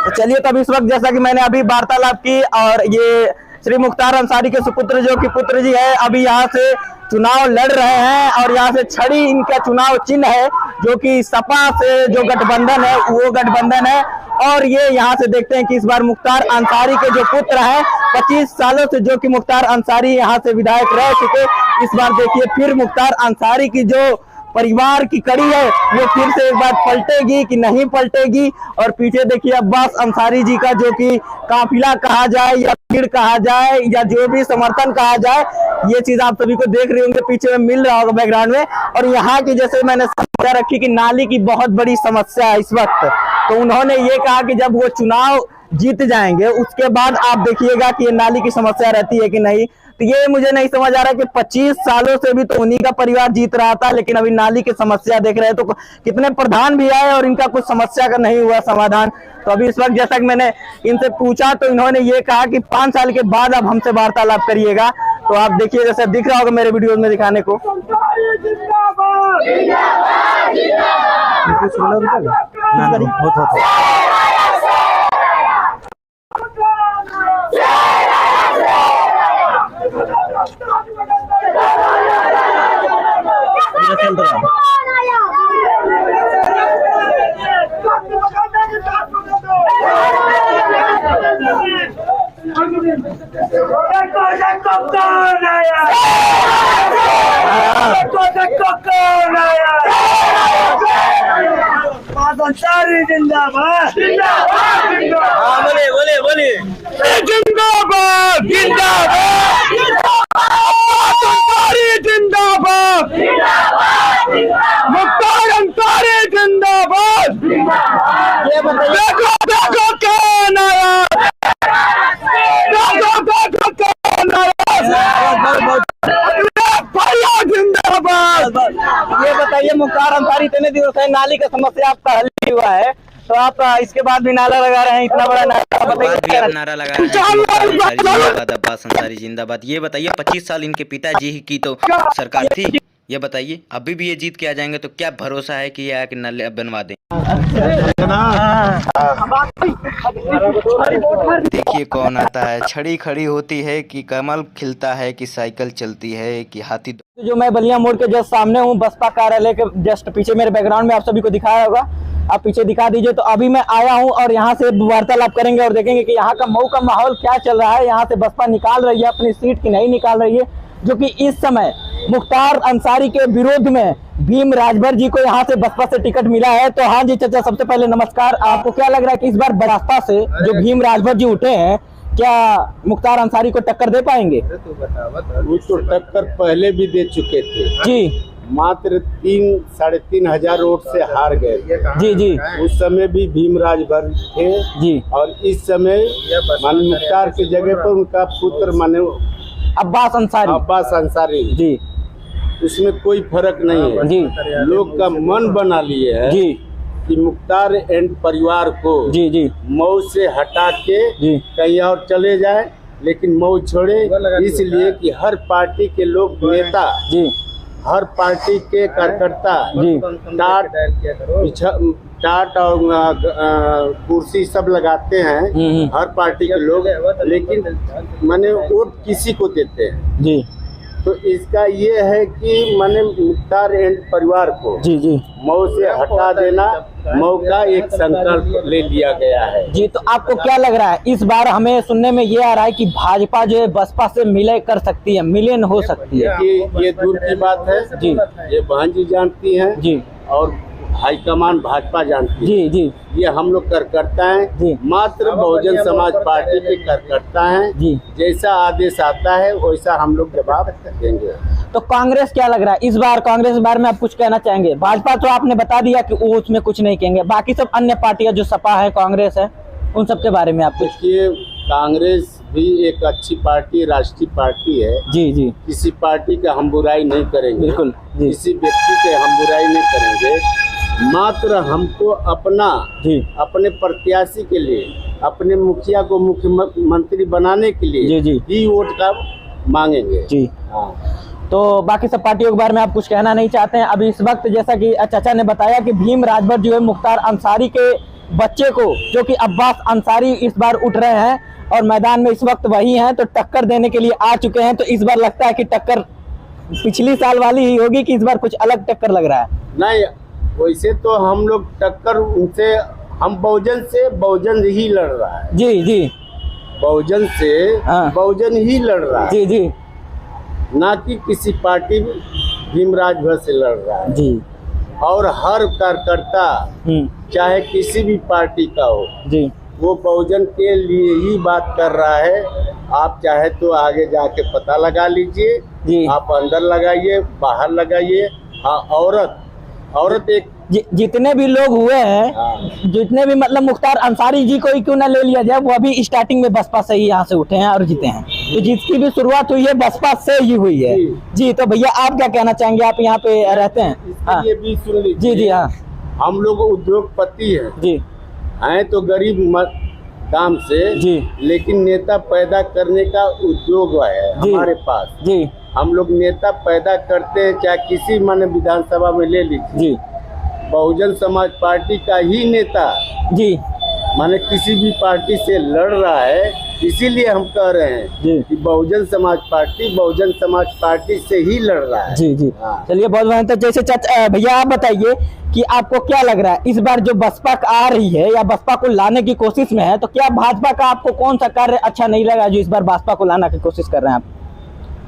S1: तो चलिए, तब इस वक्त जैसा कि मैंने अभी वार्तालाप की और ये श्री मुख्तार अंसारी के सुपुत्र जो कि पुत्र जी है अभी यहाँ से चुनाव लड़ रहे हैं और यहाँ से छड़ी इनका चुनाव चिन्ह है जो कि सपा से जो गठबंधन है वो गठबंधन है। और ये यहाँ से देखते हैं कि इस बार मुख्तार अंसारी के जो पुत्र हैं 25 सालों से जो कि मुख्तार अंसारी यहाँ से विधायक रह चुके, इस बार देखिए फिर मुख्तार अंसारी की जो परिवार की कड़ी है वो फिर से एक बार पलटेगी कि नहीं पलटेगी। और पीछे देखिए अब्बास अंसारी जी का जो कि काफिला कहा जाए या भीड़ कहा जाए या जो भी समर्थन कहा जाए, ये चीज आप सभी को देख रहे होंगे पीछे में मिल रहा होगा बैकग्राउंड में। और यहाँ की जैसे मैंने समस्या रखी कि नाली की बहुत बड़ी समस्या है इस वक्त, तो उन्होंने ये कहा कि जब वो चुनाव जीत जाएंगे उसके बाद आप देखिएगा कि ये नाली की समस्या रहती है कि नहीं। तो ये मुझे नहीं समझ आ रहा कि 25 सालों से भी तो उन्हीं का परिवार जीत रहा था, लेकिन अभी नाली की समस्या देख रहे हैं तो कितने प्रधान भी आए और इनका कुछ समस्या का नहीं हुआ समाधान। तो अभी इस वक्त जैसा कि मैंने इनसे पूछा तो इन्होंने ये कहा कि 5 साल के बाद अब हमसे वार्तालाप करिएगा। तो आप देखिए, जैसे दिख रहा होगा मेरे वीडियोस में दिखाने को।
S10: जिंदाबाद
S1: बोले बोले
S10: जिंदाबाद जिंदाबाद मुख्तार अंसारी जिंदाबाद। देखो देखो कौन आया, देखो देखो कौन आया, भैया जिंदाबाद।
S1: ये बताइए, मुख्तार अंसारी इतने दिनों से नाली का समस्या आपका हल नहीं हुआ है, तो आप इसके बाद भी नारा लगा रहे हैं, इतना बड़ा नारा
S12: नारा लगा रहे हैं जिंदाबाद, अब्बास अंसारी जिंदाबाद। ये बताइए 25 साल इनके पिताजी की तो सरकार थी, ये बताइए अभी भी ये जीत के आ जाएंगे तो क्या भरोसा है कि ये आके नाले बनवा दें। देखिए कौन आता है, छड़ी खड़ी होती है कि कमल खिलता है कि साइकिल चलती है कि हाथी।
S1: जो मैं बलिया मोड़ के जस्ट सामने हूँ, बसपा कार्यालय के जस्ट पीछे, मेरे बैकग्राउंड में आप सभी को दिखाया होगा, आप पीछे दिखा दीजिए। तो अभी मैं आया हूँ और यहाँ से वार्तालाप करेंगे और देखेंगे कि यहाँ का मऊ का माहौल क्या चल रहा है। यहाँ से बसपा निकाल रही है अपनी सीट की नहीं निकाल रही है, जो कि इस समय मुख्तार अंसारी के विरोध में भीम राजभर जी को यहाँ से बसपा से टिकट मिला है। तो हाँ जी चाचा, सबसे पहले नमस्कार। आपको क्या लग रहा है कि इस बार बसपा से जो भीम राजभर जी उठे हैं, क्या मुख्तार अंसारी को टक्कर दे पाएंगे?
S3: वो तो टक्कर पहले भी दे चुके थे
S1: जी,
S3: मात्र 3-3.5 हजार वोट से हार गए
S1: जी जी।
S3: उस समय भी भीम राजभर थे
S1: जी,
S3: और इस समय माननीय मुख्तार की जगह पर उनका पुत्र माननीय
S1: अब्बास
S3: अंसारी
S1: जी।
S3: इसमें कोई फर्क नहीं है
S1: जी।
S3: लोग का मन बना लिए है
S1: जी
S3: कि मुख्तार एंड परिवार को
S1: जी जी
S3: मऊ से हटा के
S1: जी
S3: कहीं और चले जाए, लेकिन मऊ छोड़े, इसलिए कि हर पार्टी के लोग नेता
S1: जी,
S3: हर पार्टी के कार्यकर्ता
S1: जी
S3: टाट और कुर्सी सब लगाते हैं हर पार्टी के लोग, लेकिन माने वोट किसी को देते हैं
S1: जी।
S3: तो इसका ये है कि माने मुख्तार एंड परिवार को
S1: जी जी
S3: मऊ से हटा देना मऊ का एक संकल्प ले लिया गया है
S1: जी। तो आपको क्या लग रहा है, इस बार हमें सुनने में ये आ रहा है कि भाजपा जो है बसपा से मिले कर सकती है, मिलन हो सकती है?
S3: ये दूर की बात है
S1: जी,
S3: ये बहन जी जानती हैं
S1: जी,
S3: और हाईकमान भाजपा जानती है
S1: जी जी।
S3: ये हम लोग कार्यकर्ता हैं
S1: जी,
S3: मात्र बहुजन समाज पार्टी के कार्यकर्ता हैं
S1: जी।
S3: जैसा आदेश आता है वैसा हम लोग जवाब देंगे।
S1: तो कांग्रेस क्या लग रहा है इस बार, कांग्रेस के बारे में आप कुछ कहना चाहेंगे? भाजपा तो आपने बता दिया कि वो उसमें कुछ नहीं कहेंगे, बाकी सब अन्य पार्टियां जो सपा है, कांग्रेस है, उन सब के बारे में आप कुछ?
S3: देखिए, कांग्रेस भी एक अच्छी पार्टी, राष्ट्रीय पार्टी है
S1: जी जी।
S3: किसी पार्टी का हम बुराई नहीं करेंगे,
S1: बिल्कुल जी।
S3: किसी व्यक्ति के हम बुराई नहीं करेंगे, मात्र हमको अपना
S1: जी,
S3: अपने प्रत्याशी के लिए, अपने मुखिया को मुख्यमंत्री बनाने के लिए
S1: जी जी
S3: ही वोट का मांगेंगे
S1: जी।
S3: हाँ।
S1: तो बाकी सब पार्टियों के बारे में आप कुछ कहना नहीं चाहते हैं? अभी इस वक्त जैसा कि चाचा ने बताया कि भीम राजभर जो है मुख्तार अंसारी के बच्चे को, जो कि अब्बास अंसारी, इस बार उठ रहे हैं और मैदान में इस वक्त वही हैं, तो टक्कर देने के लिए आ चुके हैं। तो इस बार लगता है कि टक्कर पिछली साल वाली ही होगी कि इस बार कुछ अलग टक्कर लग रहा है?
S3: नहीं, वैसे तो हम लोग टक्कर उनसे, हम बहुजन ही लड़ रहा है
S1: जी जी,
S3: बहुजन से बहुजन ही लड़ रहा है
S1: जी जी,
S3: ना कि किसी पार्टी भीम राजभर से लड़ रहा है
S1: जी।
S3: और हर कार्यकर्ता चाहे किसी भी पार्टी का हो
S1: जी,
S3: वो बहुजन के लिए ही बात कर रहा है। आप चाहे तो आगे जाके पता लगा लीजिए
S1: जी,
S3: आप अंदर लगाइए, बाहर लगाइए। हाँ, औरत एक
S1: जितने भी लोग हुए हैं, जितने भी मतलब मुख्तार अंसारी जी को ही क्यों ना ले लिया जाए, वो अभी स्टार्टिंग में बसपा से ही यहाँ से उठे हैं और जीते हैं। तो जिसकी भी शुरुआत हुई है बसपा से ही हुई है जी। तो भैया आप क्या कहना चाहेंगे, आप यहाँ पे रहते हैं? हाँ
S13: ये भी सुन लीजिए
S1: जी जी। हाँ
S13: हम लोग उद्योगपति है
S1: जी,
S13: हैं तो गरीब दाम से
S1: जी,
S13: लेकिन नेता पैदा करने का उद्योग है हमारे पास
S1: जी।
S13: हम लोग नेता पैदा करते हैं, चाहे किसी माने विधानसभा में ले लीजिए
S1: जी,
S13: बहुजन समाज पार्टी का ही नेता
S1: जी,
S13: माने किसी भी पार्टी से लड़ रहा है, इसीलिए हम कह रहे हैं कि बहुजन समाज पार्टी से ही लड़ रहा है
S1: जी जी। चलिए बहुत बहुत। तो जैसे भैया आप बताइए कि आपको क्या लग रहा है इस बार जो बसपा आ रही है या बसपा को लाने की कोशिश में है, तो क्या भाजपा का आपको कौन सा कार्य अच्छा नहीं लगा जो इस बार बसपा को लाने की कोशिश कर रहे हैं आप?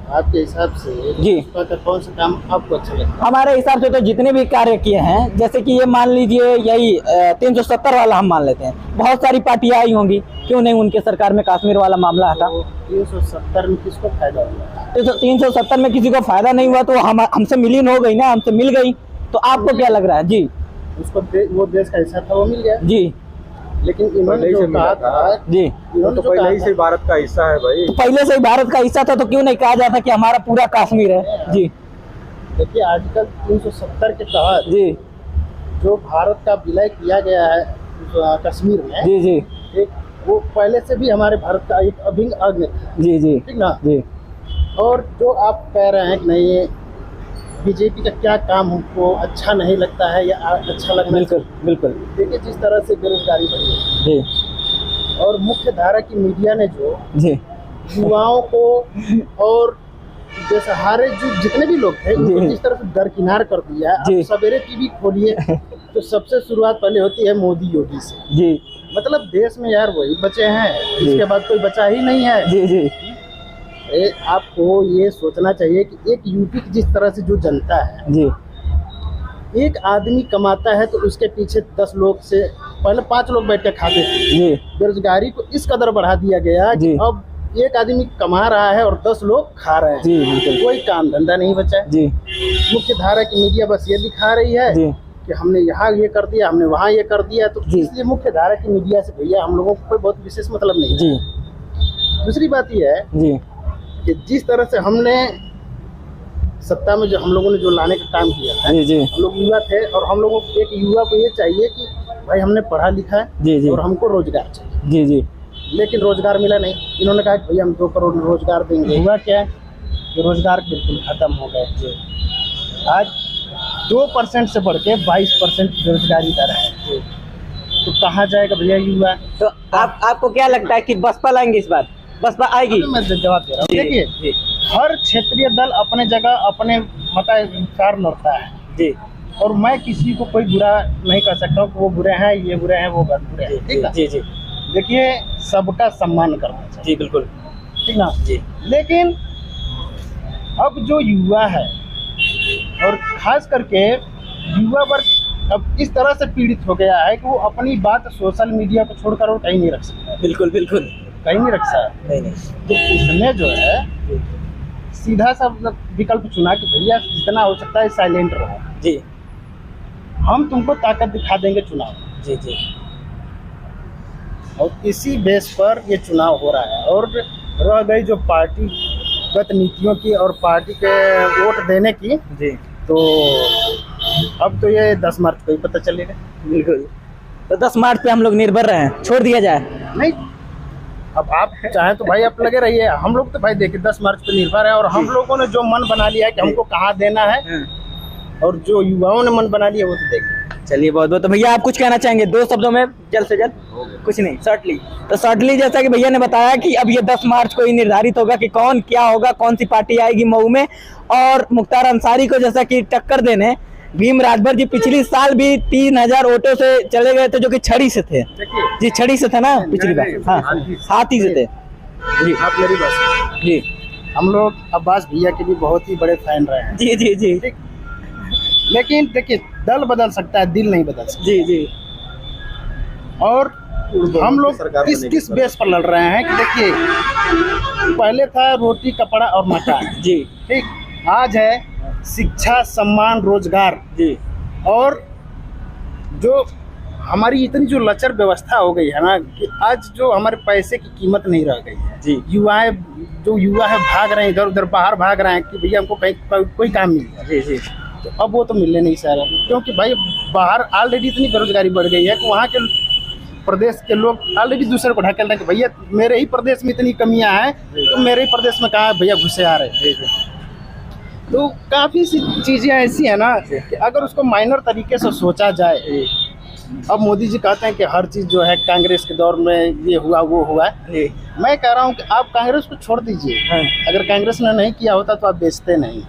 S13: आपके हिसाब से
S1: जी
S13: बसपा का कौन सा काम आपको अच्छा लगता है?
S1: हमारे हिसाब से तो जितने भी कार्य किए हैं, जैसे कि ये मान लीजिए यही 370 वाला हम मान लेते हैं, बहुत सारी पार्टियां आई होंगी, क्यों नहीं उनके सरकार में कश्मीर वाला मामला था।
S13: 370 में किसको फायदा हुआ?
S1: 370 में किसी को फायदा नहीं हुआ तो हमसे विलीन हो गई ना, हमसे मिल गई। तो आपको क्या लग रहा है जी?
S13: उसको वो देश का हिस्सा था, वो मिल गया
S1: जी,
S13: लेकिन इन्होंने जो कहा था
S1: जी,
S13: इन्होंने तो पहले ही से भारत का हिस्सा है भाई।
S1: तो पहले से ही भारत का हिस्सा था, तो क्यों नहीं कहा जाता कि हमारा पूरा कश्मीर है जी?
S13: देखिए आर्टिकल 370 के तहत
S1: जी
S13: जो भारत का विलय किया गया है कश्मीर में
S1: जी जी,
S13: एक वो पहले से भी हमारे भारत का एक अभिन्न अंग था
S1: जी जी,
S13: ठीक ना
S1: जी।
S13: और जो आप कह रहे हैं कि नहीं बीजेपी का क्या काम हमको अच्छा नहीं लगता है या अच्छा लगना,
S1: बिल्कुल बिल्कुल।
S13: देखिए जिस तरह से बेरोजगारी बढ़ी है
S1: जी,
S13: और मुख्य धारा की मीडिया ने जो
S1: जी
S13: युवाओं को और जैसे हारे जो जितने भी लोग थे उनको जिस तरह से दरकिनार कर दिया है। आप सवेरे टीवी खोलिए तो सबसे शुरुआत पहले होती है मोदी योगी से
S1: जी।
S13: मतलब देश में यार वही बचे हैं, इसके बाद कोई बचा ही नहीं है
S1: जी जी।
S13: आपको ये सोचना चाहिए कि एक यूपी की जिस तरह से जो जनता है
S1: जी,
S13: एक आदमी कमाता है तो उसके पीछे 10 लोग से पहले 5 लोग बैठ के खाते थे। बेरोजगारी को इस कदर बढ़ा दिया गया कि अब एक आदमी कमा रहा है और 10 लोग खा रहे हैं। कोई काम धंधा नहीं बचा है। मुख्य धारा की मीडिया बस ये दिखा रही है कि हमने यहाँ ये कर दिया, हमने वहाँ ये कर दिया, तो इसलिए मुख्य धारा की मीडिया से भैया हम लोगों को कोई बहुत विशेष मतलब नहीं है। दूसरी बात ये है कि जिस तरह से हमने सत्ता में जो हम लोगों ने जो लाने का काम किया है, हम लोग युवा थे और हम लोगों को एक युवा को ये चाहिए कि भाई हमने पढ़ा लिखा है और हमको रोजगार चाहिए।
S1: जी जी।
S13: लेकिन रोजगार मिला नहीं। इन्होंने कहा कि भैया हम 2 करोड़ रोजगार देंगे। हुआ क्या है कि रोजगार बिल्कुल खत्म हो गए। आज 2% से बढ़ के 22% बेरोजगारी दर है। तो कहाँ जाएगा भैया युवा?
S1: तो आपको क्या लगता है कि बसपा लाएंगे इस बार? बसपा आएगी?
S13: मैं जवाब दे रहा हूँ। देखिए हर क्षेत्रीय दल अपने जगह अपने मतानुसार लड़ता है जी, और मैं किसी को कोई बुरा नहीं कर सकता हूँ कि वो बुरे हैं, ये बुरे हैं, वो बुरे हैं, ठीक है जी जी। देखिए सबका सम्मान करना चाहिए
S1: जी, बिल्कुल
S13: ठीक ना जी। लेकिन अब जो युवा है और खास करके युवा वर्ग अब इस तरह से पीड़ित हो गया है कि वो अपनी बात सोशल मीडिया को छोड़कर वो कहीं नहीं रख सकता।
S1: बिल्कुल बिल्कुल
S13: कहीं नहीं रख सकता। नहीं। तो उसने जो है सीधा सा विकल्प चुना कि भैया जितना हो सकता है साइलेंट रहो
S1: जी,
S13: हम तुमको ताकत दिखा देंगे चुनाव
S1: जी जी।
S13: और इसी बेस पर ये चुनाव हो रहा है। और रह गई जो पार्टीगत नीतियों की और पार्टी के वोट देने की
S1: जी,
S13: तो अब तो ये 10 मार्च को ही पता चलेगा।
S1: बिल्कुल। तो 10 मार्च पे हम लोग निर्भर रहे हैं, छोड़ दिया जाए?
S13: नहीं, अब आप चाहें तो भाई आप लगे रहिए। हम लोग तो भाई देखिए 10 मार्च पे निर्भर है और हम लोगों ने जो मन बना लिया है कि हमको कहाँ देना है और जो युवाओं ने मन बना लिया वो तो देखें।
S1: चलिए बहुत बहुत। तो भैया आप कुछ कहना चाहेंगे 2 शब्दों में जल्द से जल्द? कुछ नहीं, शॉर्टली। तो शॉर्टली जैसा कि भैया ने बताया कि अब ये 10 मार्च को ही निर्धारित होगा कि कौन क्या होगा, कौन सी पार्टी आएगी मऊ में। और मुख्तार अंसारी को जैसा कि टक्कर देने भीम राजभर जी पिछली साल भी 3000 वोटों से चले गए थे, जो कि छड़ी से थे जी, छड़ी से था ना पिछली बार? हाँ, हाथी से थे
S13: जी। आप मेरी बात
S1: जी,
S13: हम लोग अब्बास भैया के भी बहुत ही बड़े फैन रहे हैं
S1: जी जी जी।
S13: लेकिन देखिए दल बदल सकता है, दिल नहीं बदल सकता
S1: जी जी।
S13: और हम लोग किस बेस पर लड़ रहे हैं कि देखिए पहले था रोटी कपड़ा और मकान
S1: जी,
S13: ठीक, आज है शिक्षा सम्मान रोजगार
S1: जी।
S13: और जो हमारी इतनी जो लचर व्यवस्था हो गई है ना कि आज जो हमारे पैसे की कीमत नहीं रह गई है जी। युवा है भाग रहे हैं इधर उधर, बाहर भाग रहे हैं कि भैया हमको कहीं कोई काम मिल जाए जी जी। तो अब वो तो मिलने नहीं चाह रहे, क्योंकि भाई बाहर ऑलरेडी इतनी बेरोजगारी बढ़ गई है कि वहाँ के प्रदेश के लोग ऑलरेडी दूसरे को ढकेल रहे हैं कि भैया मेरे ही प्रदेश में इतनी कमियां हैं तो मेरे ही प्रदेश में कहाँ भैया घुसे आ रहे हैं। तो काफ़ी सी चीज़ें ऐसी हैं ना कि अगर उसको माइनर तरीके से सोचा जाए। अब मोदी जी कहते हैं कि हर चीज़ जो है कांग्रेस के दौर में ये हुआ वो हुआ, मैं कह रहा हूँ कि आप कांग्रेस को छोड़ दीजिए। अगर कांग्रेस ने नहीं किया होता तो आप बेचते नहीं,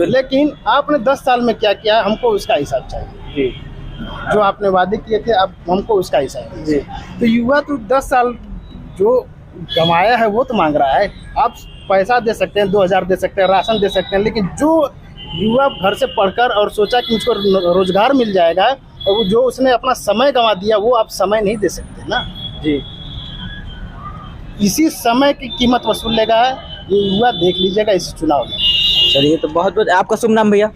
S13: लेकिन आपने 10 साल में क्या किया हमको उसका हिसाब चाहिए। जो आपने वादे किए थे आप हमको उसका हिसाब दीजिए। तो युवा तो 10 साल जो कमाया है वो तो मांग रहा है। आप पैसा दे सकते हैं, 2000 दे सकते हैं, राशन दे सकते हैं, लेकिन जो युवा घर से पढ़कर और सोचा कि मुझको रोजगार मिल जाएगा और वो जो उसने अपना समय गंवा दिया वो आप समय नहीं दे सकते ना जी। इसी समय की कीमत वसूल लेगा ये युवा, देख लीजिएगा इस चुनाव में।
S1: चलिए, तो बहुत बहुत आपका शुभ नाम भैया?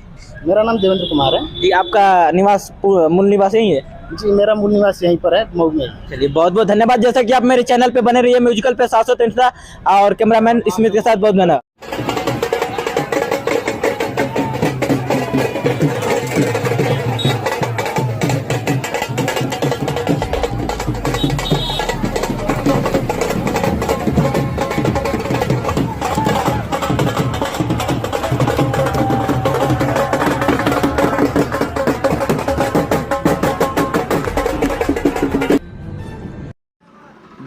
S13: मेरा नाम देवेंद्र कुमार है
S1: जी। आपका निवास मूल निवास यही है
S13: जी? मेरा मूल निवास यहीं पर है, मऊ में।
S1: चलिए, बहुत बहुत धन्यवाद। जैसा कि आप मेरे चैनल पे बने रहिए म्यूजिकल पे 703 और कैमरामैन स्मिथ के साथ बहुत धन्यवाद।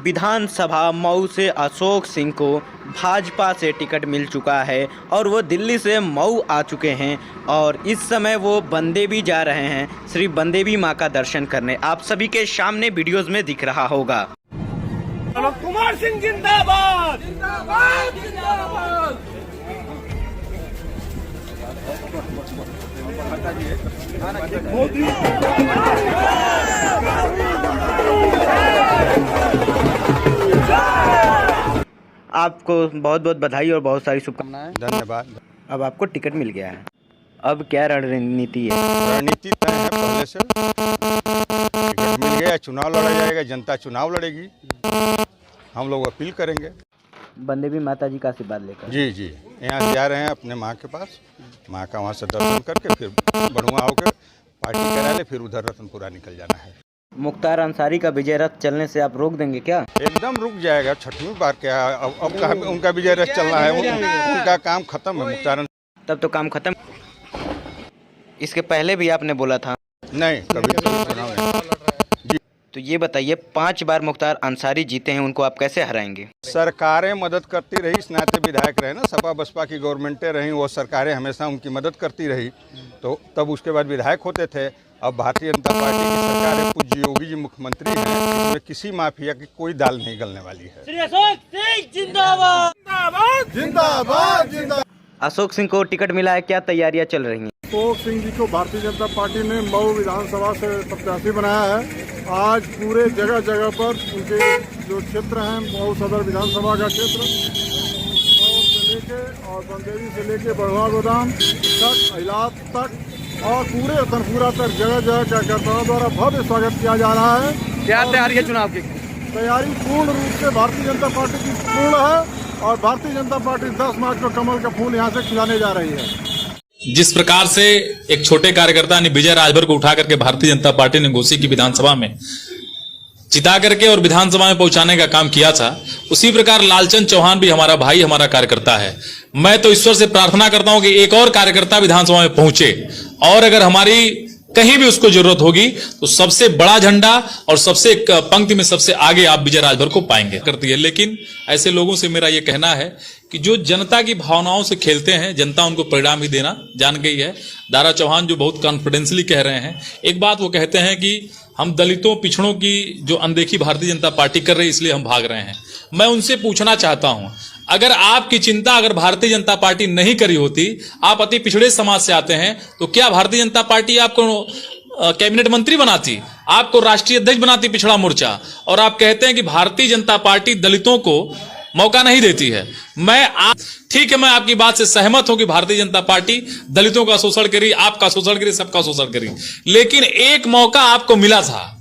S12: विधानसभा मऊ से अशोक सिंह को भाजपा से टिकट मिल चुका है और वो दिल्ली से मऊ आ चुके हैं और इस समय वो बंदेवी जा रहे हैं श्री बंदेवी माँ का दर्शन करने। आप सभी के सामने वीडियोस में दिख रहा होगा।
S10: कुमार सिंह जिंदाबाद जिंदाबाद जिंदाबाद।
S12: आपको बहुत बहुत बधाई और बहुत सारी शुभकामनाएं।
S14: धन्यवाद।
S12: अब आपको टिकट मिल गया है, अब क्या रणनीति है?
S14: रणनीति तय है पहले से, टिकट मिल गया, चुनाव लड़ा जाएगा, जनता चुनाव लड़ेगी, हम लोग अपील करेंगे।
S12: बंदेवी माता जी का आशीर्वाद लेकर
S14: जी जी यहाँ से जा रहे हैं अपने माँ के पास, माँ का वहाँ से दर्शन करके फिर बड़ुआ होकर पार्टी करा ले, फिर उधर रतनपुरा निकल जाना है।
S12: मुख्तार अंसारी का विजय रथ चलने से आप रोक देंगे क्या?
S14: एकदम रुक जाएगा, 6वीं बार क्या अब कहाँ उनका विजय रथ चलना है, उनका काम खत्म है मुख्तार।
S12: तब तो काम खत्म। इसके पहले भी आपने बोला था
S14: नहीं, कभी चुनाव नहीं। जी
S12: तो ये बताइए, 5 बार मुख्तार अंसारी जीते हैं, उनको आप कैसे हराएंगे?
S14: सरकारें मदद करती रही, इस नाते विधायक रहे ना, सपा बसपा की गवर्नमेंटें रहीं, वो सरकारें हमेशा उनकी मदद करती रही, तो तब उसके बाद विधायक होते थे। अब भारतीय जनता पार्टी की सरकार है, पूज्य योगी जी मुख्यमंत्री हैं, इसमें किसी माफिया की कोई दाल नहीं गलने वाली है।
S12: अशोक सिंह को टिकट मिला है, क्या तैयारियां चल रही हैं?
S7: अशोक सिंह जी को भारतीय जनता पार्टी ने मऊ विधानसभा से प्रत्याशी बनाया है। आज पूरे जगह जगह पर उनके जो क्षेत्र हैं, मऊ सदर विधानसभा का क्षेत्र से लेके और बंदेवी से लेके बड़वा गोदाम तक, इलाज तक और पूरे रतनपुरा तक जगह जगह कार्यकर्ताओं द्वारा भव्य स्वागत किया जा रहा है।
S10: क्या तैयारी है चुनाव की?
S7: तैयारी पूर्ण रूप से भारतीय जनता पार्टी की पूर्ण है और भारतीय जनता पार्टी 10 मार्च को कमल का फूल यहाँ से खिलाने जा रही है।
S15: जिस प्रकार से एक छोटे कार्यकर्ता ने विजय राजभर को उठा करके भारतीय जनता पार्टी ने घोसी की विधानसभा में जिता करके और विधानसभा में पहुंचाने का काम किया था, उसी प्रकार लालचंद चौहान भी हमारा भाई, हमारा कार्यकर्ता है। मैं तो ईश्वर से प्रार्थना करता हूं कि एक और कार्यकर्ता विधानसभा में पहुंचे और अगर हमारी कहीं भी उसको जरूरत होगी तो सबसे बड़ा झंडा और सबसे पंक्ति में सबसे आगे आप विजय राजभर को पाएंगे करती है। लेकिन ऐसे लोगों से मेरा यह कहना है कि जो जनता की भावनाओं से खेलते हैं, जनता उनको परिणाम ही देना जान गई है। दारा चौहान जो बहुत कॉन्फिडेंसली कह रहे हैं, एक बात वो कहते हैं कि हम दलितों पिछड़ों की जो अनदेखी भारतीय जनता पार्टी कर रही है इसलिए हम भाग रहे हैं। मैं उनसे पूछना चाहता हूं, अगर आपकी चिंता अगर भारतीय जनता पार्टी नहीं करी होती, आप अति पिछड़े समाज से आते हैं, तो क्या भारतीय जनता पार्टी आपको कैबिनेट मंत्री बनाती, आपको राष्ट्रीय अध्यक्ष बनाती पिछड़ा मोर्चा? और आप कहते हैं कि भारतीय जनता पार्टी दलितों को मौका नहीं देती है। ठीक है, मैं आपकी बात से सहमत हूं कि भारतीय जनता पार्टी दलितों का शोषण करी, आपका शोषण करी, सबका शोषण करी, लेकिन एक मौका आपको मिला था।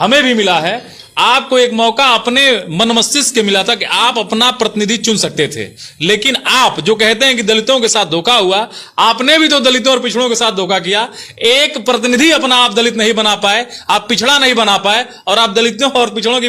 S15: हमें भी मिला है, आपको एक मौका अपने मन मस्तिष्क के मिला था कि आप अपना प्रतिनिधि चुन सकते थे। लेकिन आप जो कहते हैं कि दलितों के साथ धोखा हुआ, आपने भी तो दलितों और पिछड़ों के साथ धोखा किया। एक प्रतिनिधि अपना आप दलित नहीं बना पाए, आप पिछड़ा नहीं बना पाए, और आप दलितों और पिछड़ों की